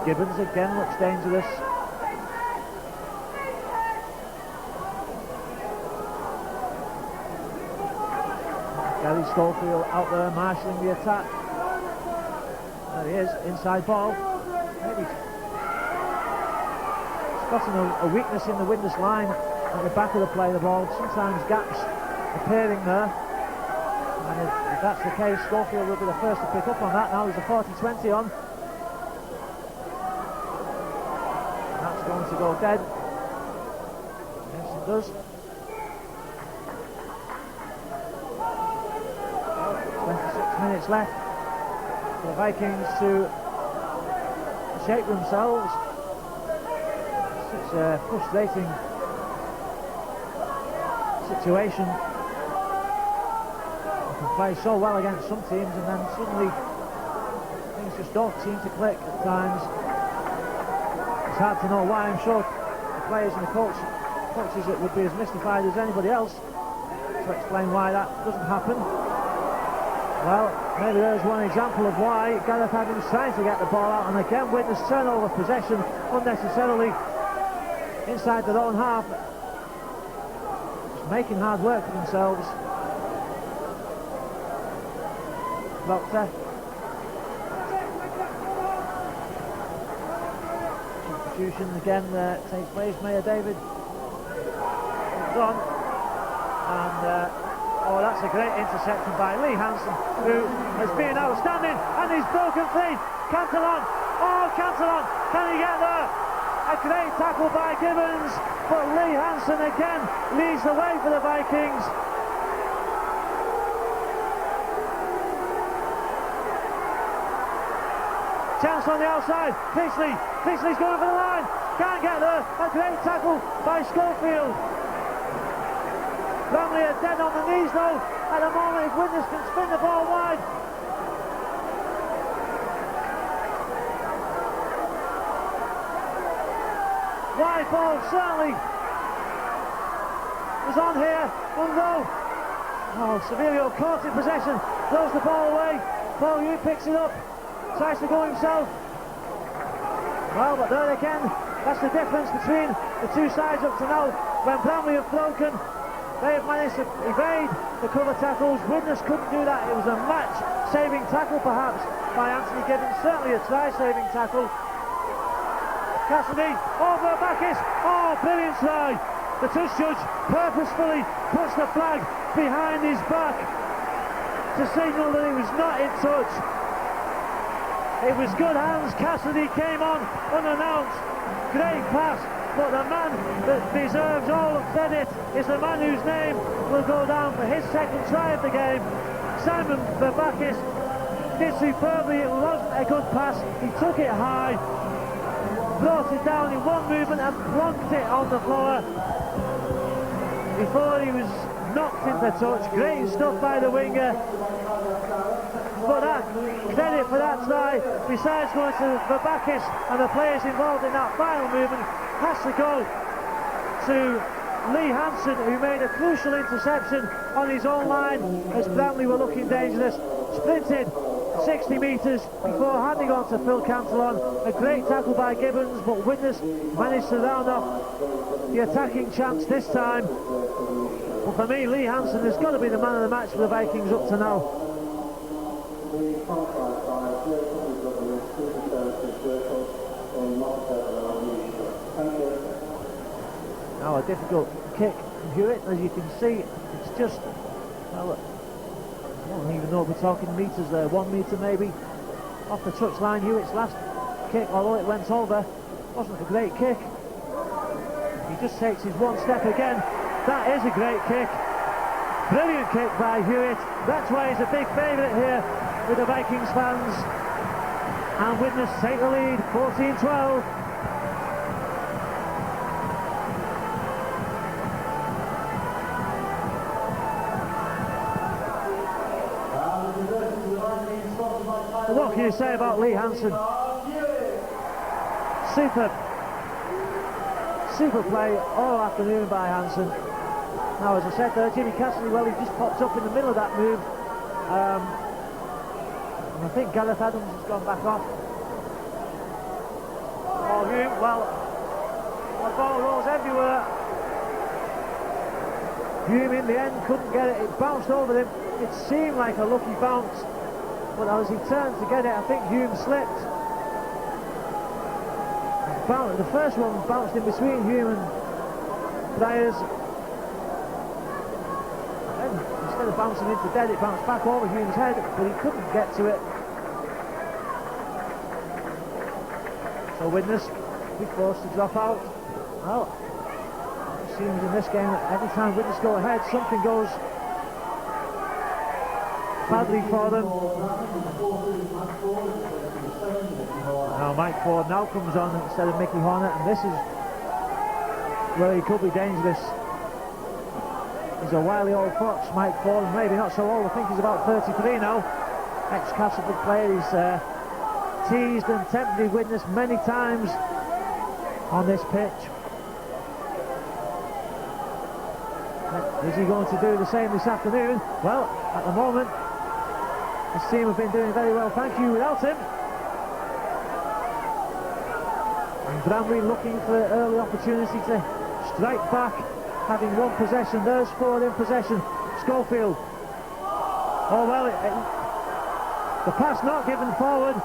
Gibbons again looks dangerous. Gary Scofield out there marshalling the attack. There he is, inside ball. Maybe spotting a weakness in the Widnes line at the back of the play. The ball, sometimes gaps appearing there, and if that's the case, Scofield will be the first to pick up on that. Now there's a 40-20 on. That's going to go dead. Yes, it does. 26 minutes left for the Vikings to shape themselves. It's a frustrating situation. You can play so well against some teams, and then suddenly things just don't seem to click at times. It's hard to know why. I'm sure the players and the coaches that would be as mystified as anybody else to explain why that doesn't happen. Well, maybe there's one example of why. Gareth Adams trying to get the ball out, and again Widnes turnover possession unnecessarily. inside their own half, just making hard work for themselves. Doctor. Substitution again takes place. Mayor David comes on, and oh, that's a great interception by Lee Hansen, who has been outstanding, and he's broken free. Cantillon, oh Cantillon, can he get there? A great tackle by Gibbons, but Lee Hansen again leads the way for the Vikings. Chance on the outside, Priestley's going for the line, can't get there. A great tackle by Scofield. Bramley are dead on the knees though at the moment if Widnes can spin the ball wide. Wide ball certainly is on here. Munro. Oh, Severio caught in possession, throws the ball away. Paul Hugh picks it up, tries to go himself. Well, but there again, that's the difference between the two sides up to now. When Bramley have broken, they have managed to evade the cover tackles. Widnes couldn't do that. It was a match-saving tackle perhaps by Anthony Gibbons, certainly a try-saving tackle. Cassidy over Bacchus. Oh, brilliant try. The touch judge purposefully puts the flag behind his back to signal that he was not in touch. It was good hands. Cassidy came on unannounced. Great pass, but the man that deserves all the credit is the man whose name will go down for his second try of the game. Simon Babakis did superbly. It wasn't a good pass. He took it high, brought it down in one movement and plonked it on the floor before he was knocked into touch. Great stuff by the winger. But that credit for that try, besides going to Babakis and the players involved in that final movement, has to go to Lee Hansen, who made a crucial interception on his own line as Bramley were looking dangerous. Sprinted 60 metres before handing on to Phil Cantillon. A great tackle by Gibbons, but Widnes managed to round off the attacking chance this time. But for me, Lee Hansen has got to be the man of the match for the Vikings up to now. Now a difficult kick from Hewitt, as you can see. It's just, well, I don't even know if we're talking metres there, 1 metre maybe off the touchline. Hewitt's last kick, although it went over, wasn't a great kick. He just takes his one step again. That is a great kick. Brilliant kick by Hewitt. That's why he's a big favourite here with the Vikings fans. And Widnes take the lead, 14-12. What can you say about Lee Hansen? Super play all afternoon by Hansen. Now, as I said there, Jimmy Cassidy, well, he just popped up in the middle of that move. And I think Gareth Adams has gone back off. Oh, Hume, well, the ball rolls everywhere. Hume in the end couldn't get it. It bounced over him. It seemed like a lucky bounce, but as he turned to get it, I think Hume slipped. The first one bounced in between Hume and Byers. Then, instead of bouncing into dead, it bounced back over Hume's head, but he couldn't get to it. So Widnes be forced to drop out. Well, it seems in this game that every time Widnes go ahead, something goes badly for them. Now Mike Ford now comes on instead of Mickey Horner, and this is where he could be dangerous. He's a wily old fox, Mike Ford, and maybe not so old. I think he's about 33 now. Ex-Castleford player. He's teased and tempted Widnes many times on this pitch. Is he going to do the same this afternoon? Well, at the moment, his team have been doing very well, thank you, without him. And Brimley looking for an early opportunity to strike back, having one possession. There's forward in possession. Scofield. Oh well, the pass not given forward.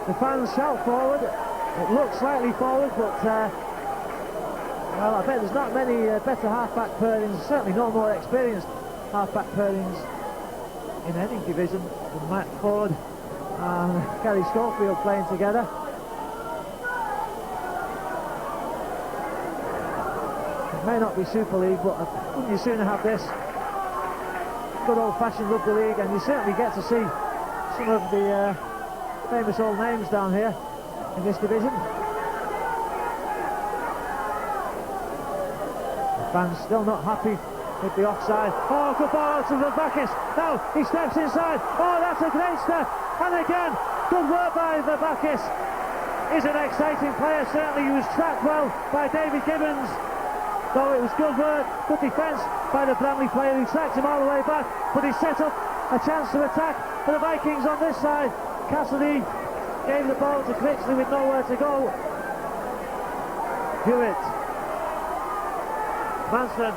The fans shout forward. It looks slightly forward, but well, I bet there's not many better half-back pairings, certainly no more experienced half-back pairings in any division than Matt Ford and Gary Scofield playing together. It may not be Super League, but wouldn't you sooner have this good old-fashioned rugby league, and you certainly get to see some of the famous old names down here in this division. The fans still not happy with the offside. Oh, good ball out to Vabakis. Now he steps inside. Oh, that's a great step. And again, good work by Vabakis. He's an exciting player, certainly. He was tracked well by David Gibbons. Though it was good work, good defence by the Bramley player who tracked him all the way back, but he set up a chance to attack for the Vikings on this side. Cassidy gave the ball to Critchley with nowhere to go. Hewitt. Manson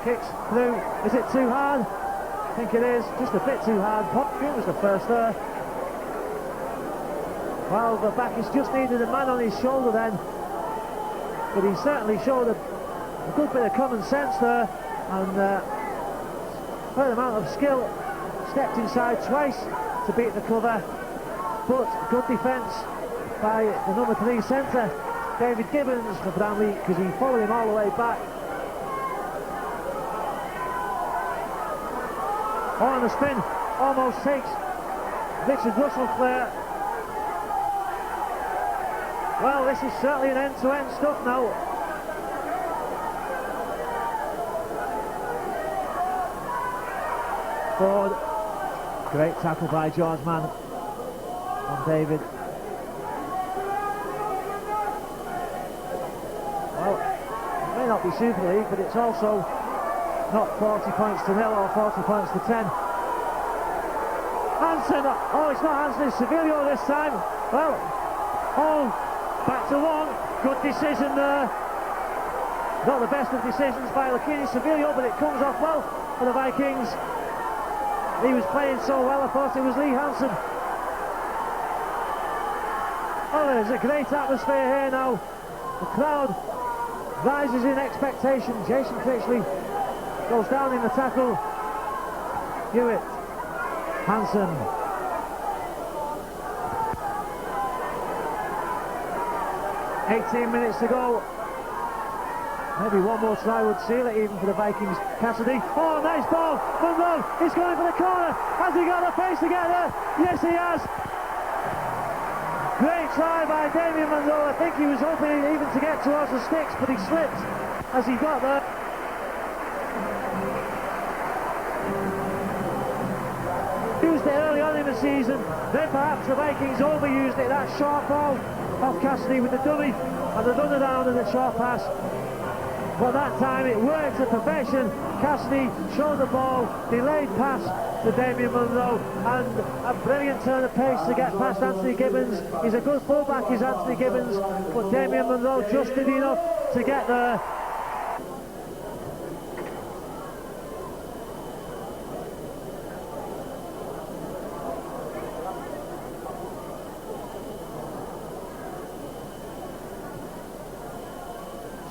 kicks through. Is it too hard? I think it is. Just a bit too hard. Popkin was the first there. Well, the Bacchus just needed a man on his shoulder then, but he certainly showed a good bit of common sense there, and a fair amount of skill. Stepped inside twice to beat the cover, but good defence by the number 3 centre, David Gibbons, for Bramley, because he followed him all the way back. On the spin, almost takes Richard Russell clear. Well, this is certainly an end-to-end stuff now. Ford, great tackle by George Mann on David. Well, it may not be Super League, but it's also not 40 points to 0 or 40 points to 10. Hansen, oh, it's not Hansen, it's Sevilio this time. Well, oh, back to 1, good decision there. Not the best of decisions by Lakini Sevilio, but it comes off well for the Vikings. He was playing so well, I thought it was Lee Hansen. Oh, there's a great atmosphere here now. The crowd rises in expectation. Jason Critchley goes down in the tackle. Hewitt. Hansen. .18 to go. Maybe one more try would seal it even for the Vikings. Cassidy. Oh, nice ball. Monroe. He's going for the corner. Has he got the pace to get there? Yes, he has. Great try by Damien Monroe. I think he was hoping even to get towards the sticks, but he slipped as he got there. Used it early on in the season. Then perhaps the Vikings overused it. That short ball off Cassidy with the dummy and the runner down and the short pass. But that time it worked to perfection. Cassidy showed the ball, delayed pass to Damien Monroe, and a brilliant turn of pace to get past Anthony Gibbons. He's a good fullback, is Anthony Gibbons, but Damien Monroe just did enough to get there.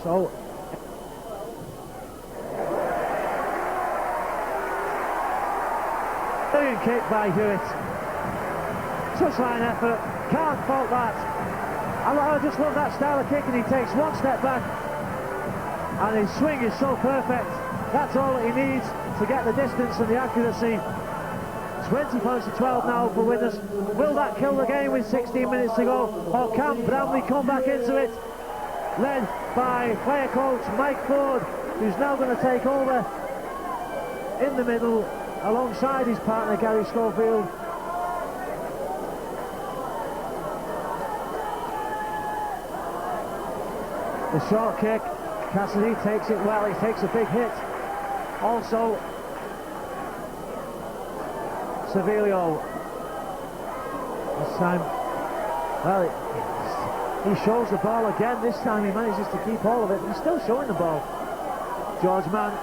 So brilliant kick by Hewitt. Touchline effort, can't fault that. I just love that style of kick, and he takes one step back and his swing is so perfect. That's all that he needs to get the distance and the accuracy. 20 points to 12 now for Widnes. Will that kill the game with 16 minutes to go, or can Bramley come back into it? Led by player coach Mike Ford, who's now going to take over in the middle alongside his partner Gary Scofield. The short kick, Cassidy takes it well, he takes a big hit. Also Sevilio this time. Well, He shows the ball again. This time he manages to keep hold of it. He's still showing the ball. George Mann.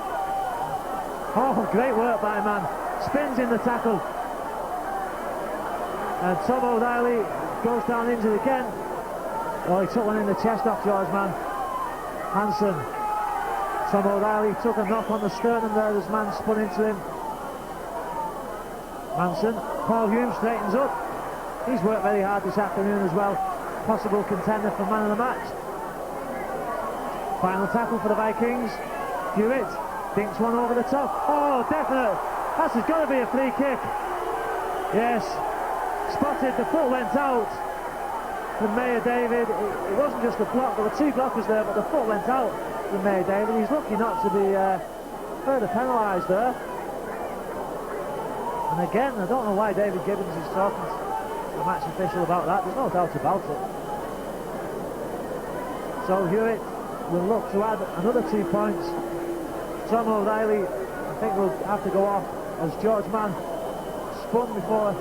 Oh, great work by Mann. Spins in the tackle. And Tom O'Reilly goes down injured again. Oh, he took one in the chest off George Mann. Hansen. Tom O'Reilly took a knock on the sternum there as Mann spun into him. Manson. Paul Hume straightens up. He's worked very hard this afternoon as well. Possible contender for man of the match. Final tackle for the Vikings. Hewitt dinks one over the top. Oh, definite. That's got to be a free kick. Yes. Spotted, the foot went out from Mayor David. It wasn't just a block, there were two blockers there, but the foot went out from Mayor David. He's lucky not to be further penalised there. And again, I don't know why David Gibbons is talking to the match official about that. There's no doubt about it. So Hewitt will look to add another 2 points. Tom O'Reilly, I think, will have to go off as George Mann spun before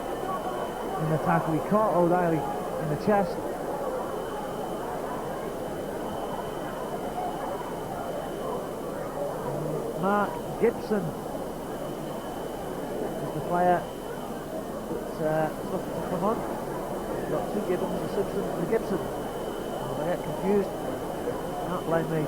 in the tackle. He caught O'Reilly in the chest. Mark Gibson is the player that's looking to come on. We've got two Gibbons, a Simpson and a Gibson. If I get confused, can't blame me.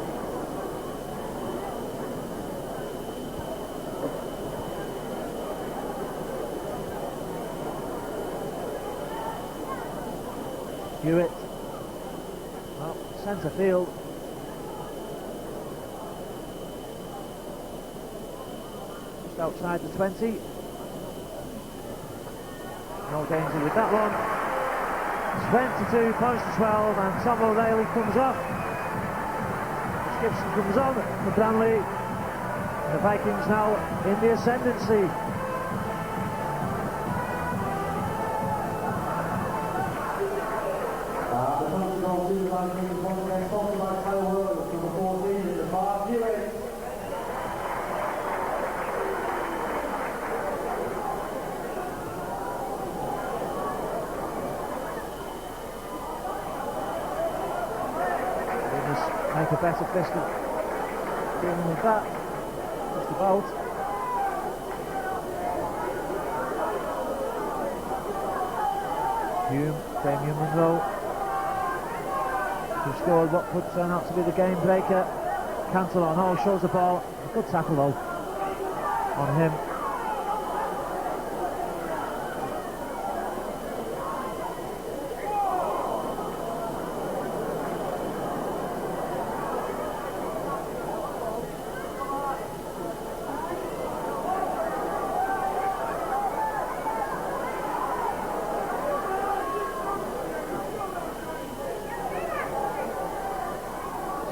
Hewitt, well, centre field. Just outside the 20. No danger with that one. 22 points to 12, and Tom O'Reilly comes off. Gibson comes on for Bramley. The Vikings now in the ascendancy. Make a better fist of dealing with that. Just about. Hume, Damien Munro, who scored what could turn out to be the game breaker. Cantillon, oh, shows the ball. A good tackle though on him.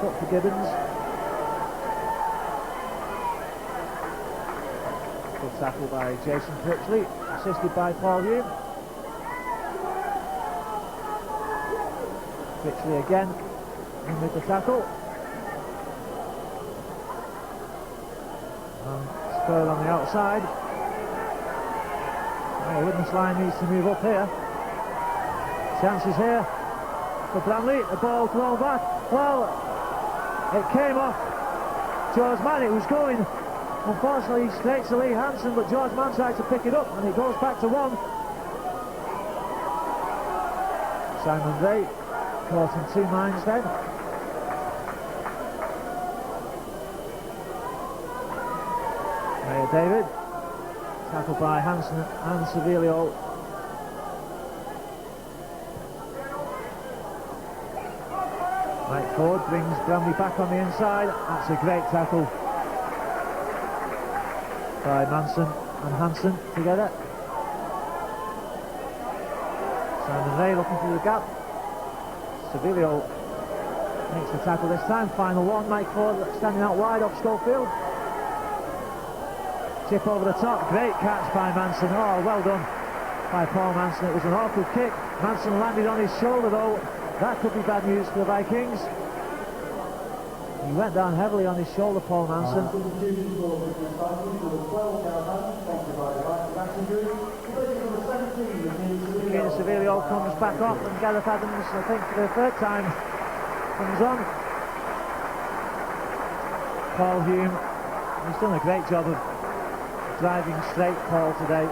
Up for Gibbons. Good tackle by Jason Critchley, assisted by Paul Hume. Critchley again in with the tackle. And Spurl on the outside. Oh, Widnes line needs to move up here. Chances here for Bramley. The ball thrown back. Well, it came off George Mann. It was going, unfortunately, straight to Lee Hansen, but George Mann tried to pick it up, and it goes back to one. Simon Ray caught in two minds then. Mayor David, tackled by Hansen and Sevilio. Mike Ford brings Bramley back on the inside. That's a great tackle by Manson and Hansen together. Simon Ray looking through the gap. Sevilio makes the tackle this time. Final one. Mike Ford standing out wide off Scofield. Chip over the top. Great catch by Manson. Oh, well done by Paul Manson. It was an awkward kick. Manson landed on his shoulder though. That could be bad news for the Vikings. He went down heavily on his shoulder, Paul Manson. Severino comes back off, and Gareth Adams, I think for the third time, comes on. Paul Hume, he's done a great job of driving straight Paul today.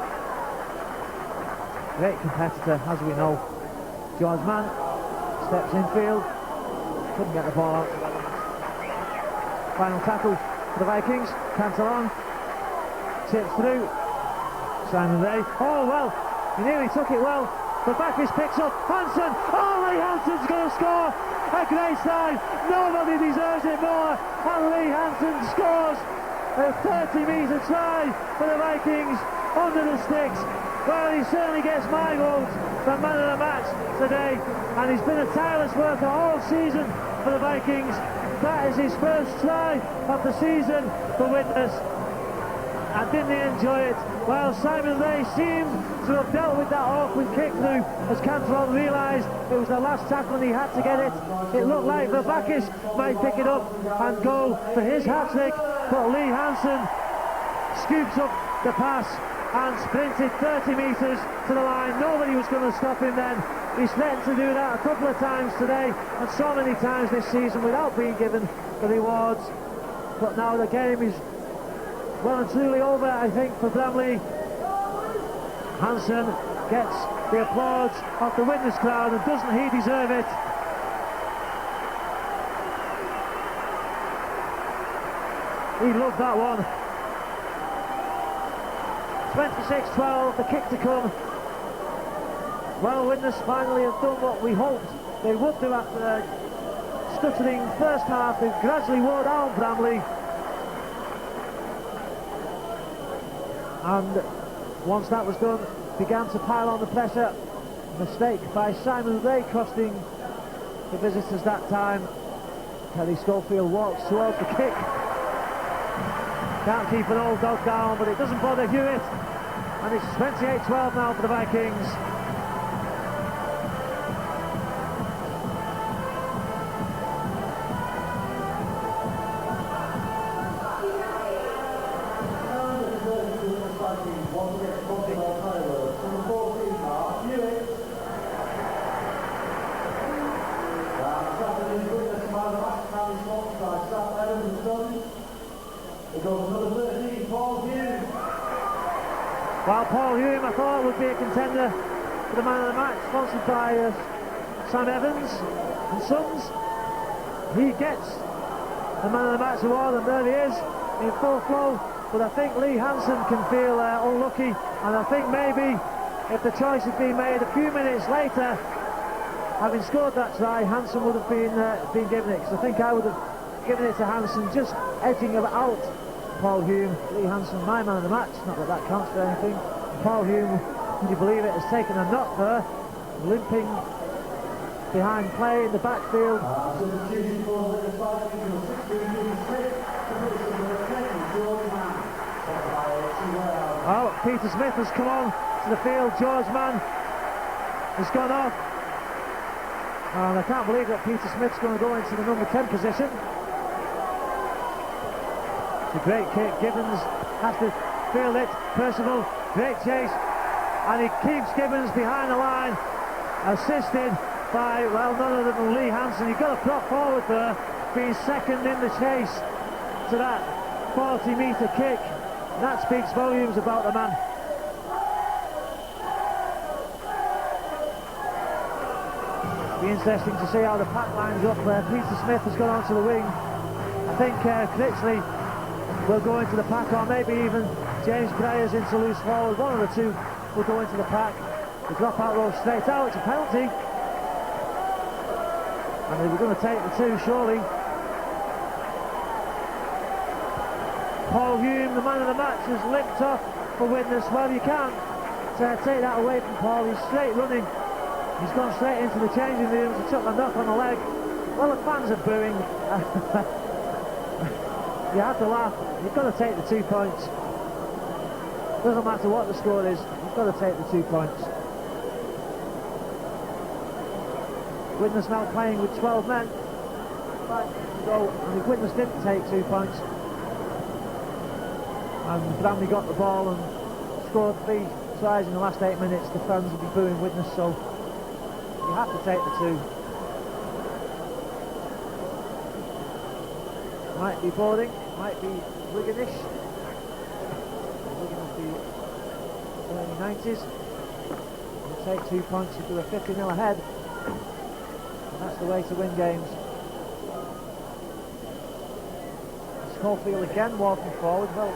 Great competitor, as we know. George Mann steps in field, couldn't get the ball out. Final tackle for the Vikings. Cantillon tips through. Simon Ray. Oh well, he nearly took it well. But Bacchus picks up Hansen. Oh, Lee Hansen's going to score. A great side. Nobody deserves it more. And Lee Hansen scores a 30-metre try for the Vikings under the sticks. Well, he certainly gets my vote for man of the match today, and he's been a tireless worker all season for the Vikings. That is his first try of the season for Widnes. And didn't he enjoy it? Well, Simon Ray seemed to have dealt with that awkward kick through as Cantillon realised it was the last tackle and he had to get it. It looked like Bacchus might pick it up and go for his hat-trick, but Lee Hansen scoops up the pass and sprinted 30 metres to the line. Nobody was going to stop him then. He's threatened to do that a couple of times today and so many times this season without being given the rewards. But now the game is well and truly over, I think, for Bramley. Hansen gets the applause of the Widnes crowd, and doesn't he deserve it? He loved that one. 26-12, the kick to come. Well, Widnes finally have done what we hoped they would do after a stuttering first half. They've gradually wore down Bramley. And once that was done, began to pile on the pressure. Mistake by Simon Ray costing the visitors that time. Kelly Scofield walks towards the kick. Can't keep an old dog down, but it doesn't bother Hewitt. And it's 28-12 now for the Vikings. Well, Paul Hume, I thought, would be a contender for the man of the match, sponsored by Sam Evans and Sons. He gets the man of the match award, and there he is in full flow. But I think Lee Hansen can feel unlucky, and I think maybe if the choice had been made a few minutes later, having scored that try, Hansen would have been given it. Because I think I would have given it to Hansen, just edging out Paul Hume. Lee Hansen, my man of the match, not that that counts for anything. Paul Hume, would you believe it, has taken a knock there, limping behind play in the backfield. Oh, Peter Smith has come on to the field. George Mann has gone off, and I can't believe that Peter Smith's going to go into the number 10 position. It's a great kick. Gibbons has to field it. Percival, great chase, and he keeps Gibbons behind the line, assisted by, well, none other than Lee Hansen. You've got to prop forward there, being second in the chase to that 40-metre kick. That speaks volumes about the man. It'll be interesting to see how the pack lines up where Peter Smith has gone onto the wing. I think Critchley will go into the pack, or maybe even James Breyers into loose forward. One of the two will go into the pack. The drop-out roll straight out. It's a penalty. And they were going to take the two, surely. Paul Hume, the man of the match, has limped off for Widnes. Well, you can't take that away from Paul. He's straight running. He's gone straight into the changing rooms. He took a knock on the leg. Well, the fans are booing. You have to laugh. You've got to take the 2 points. Doesn't matter what the score is. You've got to take the 2 points. Widnes now playing with 12 men. 5 to go, and if Widnes didn't take 2 points, and Bramley got the ball and scored 3 tries in the last 8 minutes, the fans will be booing Widnes, so you have to take the 2. Might be boarding, might be Wiganish. Wigan of the early 90s. You'll take 2 points if you're 50-0 ahead. And that's the way to win games. Scofield again walking forward. Well,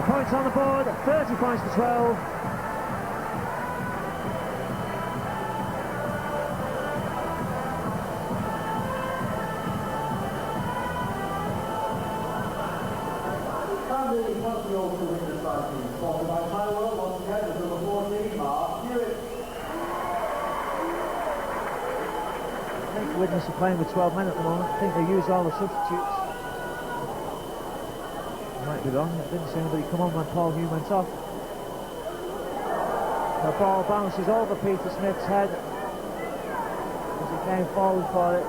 points on the board, 30 points to 12. Widnes are playing with 12 men at the moment. I think they used all the substitutes. I might be wrong, I didn't see anybody come on when Paul Hugh went off. The ball bounces over Peter Smith's head as he came forward for it.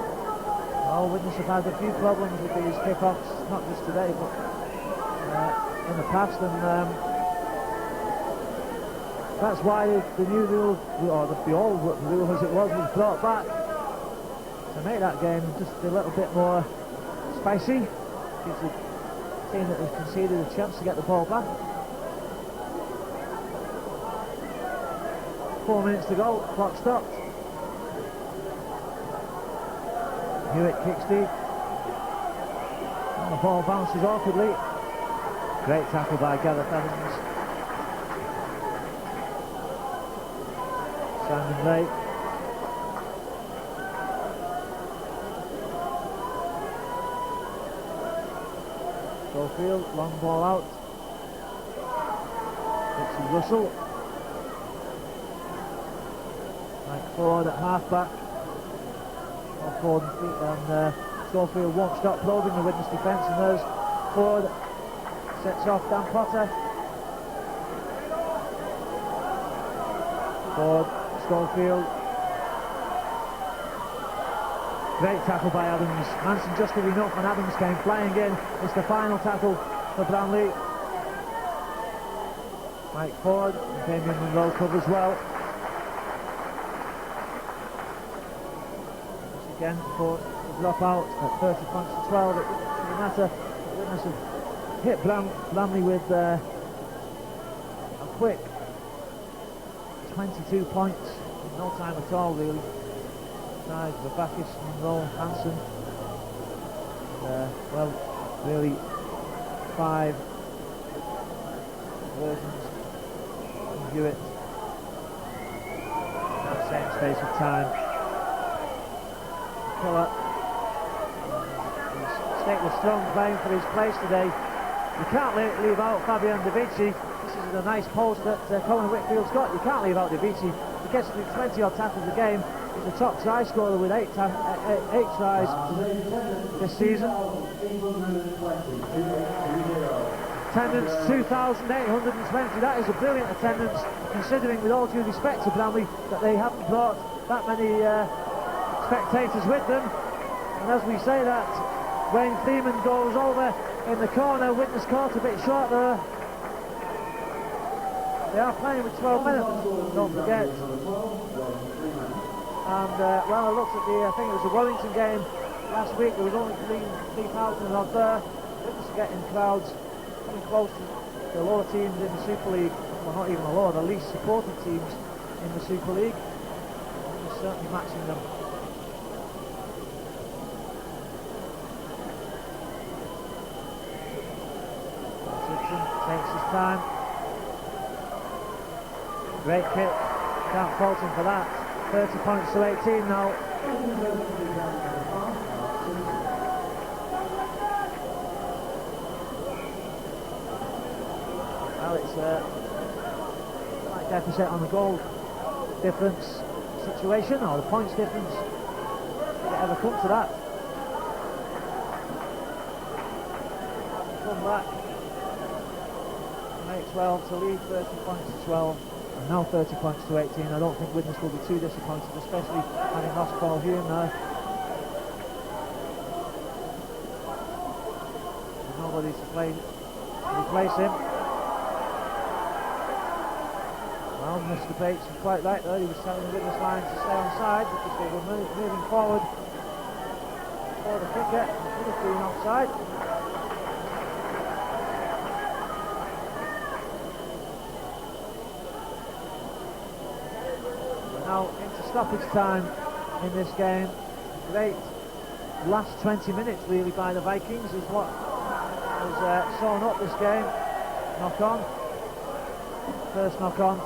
Oh, Widnes have had a few problems with these kick-offs, not just today, but in the past, and that's why the new rule, or the old rule as it was brought back, to make that game just a little bit more spicy. Gives the team that has conceded a chance to get the ball back. 4 minutes to go, clock stopped. Hewitt kicks deep. And the ball bounces awkwardly. Great tackle by Gareth Evans. Simon Ray. Scofield, long ball out. It's Russell. Mike Ford at half-back. Ford and Scofield won't stop probing the Widnes defence, and there's Ford. Sets off Dan Potter. Ford, Scofield. Great tackle by Adams. Manson just did enough and Adams came flying in. It's the final tackle for Bramley. Mike Ford and Damien Monroe covers well. Once again, Ford will drop out at 30 points to 12. It doesn't matter. Widnes have hit Bramley with a quick 22 points in no time at all, really. Besides Babakis, Monroe, Hansen. Well, really 5 versions of Hewitt in that same space of time. Killer is stately strong, playing for his place today. You can't leave out Fabian Davici. This is a nice post that Colin Whitfield's got. You can't leave out Davici. He gets to 20 odd tackles a game. He's the top try scorer with 8 tries this season. Attendance 2,820. That is a brilliant attendance, considering, with all due respect to Bramley, that they haven't brought that many spectators with them. And as we say that, Wayne Freeman goes over in the corner. Widnes caught a bit short there. They are playing with 12 minutes, don't forget. And well, I looked at I think it was the Wellington game last week. There was only 3,000 odd there. Widnes are getting crowds coming close to the lower teams in the Super League. Well, not even the lower, the least supported teams in the Super League. Widnes certainly matching them. Takes his time. Great kick. Can't fault him for that. 30 points to 18 now. Well, it's a slight deficit on the goal difference situation, or the points difference, if it ever comes to that. Come back. 12 to lead, 30 points to 12, and now 30 points to 18. I don't think Widnes will be too disappointed, especially having lost Paul Hume now. There's nobody to replace him. Well, Mr. Bates was quite right there. He was telling the Widnes line to stay on side because they were moving forward for the kicker. It would have been offside. We're now into stoppage time in this game. Great last 20 minutes really by the Vikings is what has sewn up this game. Knock on. First knock on.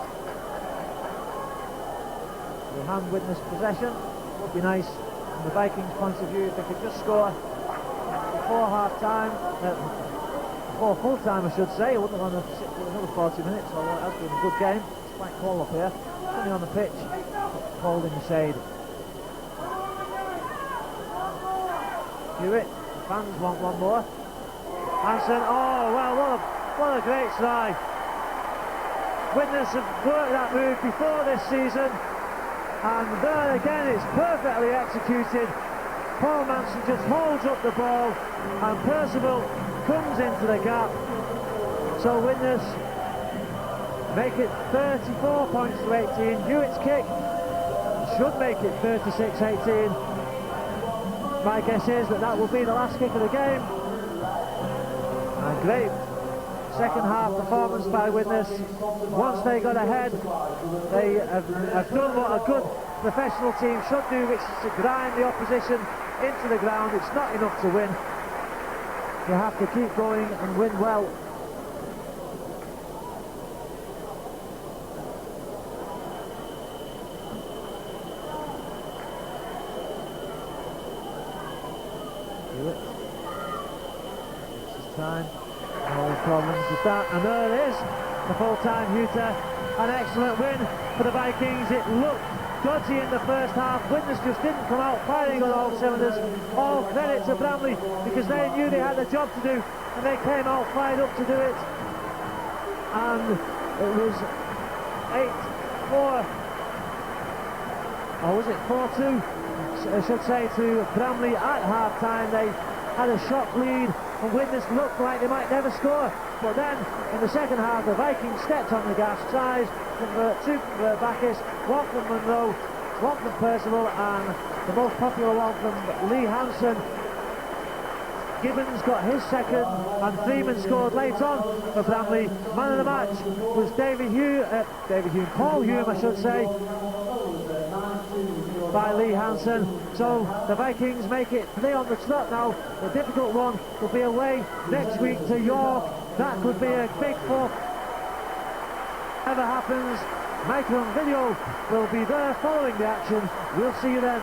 We'll hand Widnes possession. Would be nice from the Vikings' point of view if they could just score before half time, before full time I should say. I wouldn't want to sit for another 40 minutes, although it has been a good game. It's quite cold up here. Sunny on the pitch, cold in the shade. Hewitt, the fans want one more. Hansen, oh well, what a great try. Widnes have worked that move before this season, and there again it's perfectly executed. Paul Manson just holds up the ball and Percival comes into the gap. So Widnes make it 34 points to 18. Hewitt's kick should make it 36-18. My guess is that will be the last kick of the game. And great second half performance by Widnes. Once they got ahead, they have done what a good professional team should do, which is to grind the opposition into the ground. It's not enough to win. You have to keep going and win well. This is time. No problems with that, and there it is, the full-time Huta. An excellent win for the Vikings. It looked dodgy in the first half. Widnes just didn't come out firing on all cylinders. All credit to Bramley because they knew they had a job to do and they came out fired up to do it. And it was 8-4, or was it 4-2? I should say, to Bramley at half-time. They had a shock lead and Widnes looked like they might never score, but then in the second half the Vikings stepped on the gas, tries to convert Bacchus, one from Monroe, one from Percival, and the most popular one from Lee Hansen. Gibbons got his second and Freeman scored late on for Bramley. Man of the match was Paul Hume I should say, by Lee Hansen. So the Vikings make it 3 on the trot now. The difficult one will be away next week to York. That could be a big fourth. Whatever happens, Michael on video will be there following the action. We'll see you then.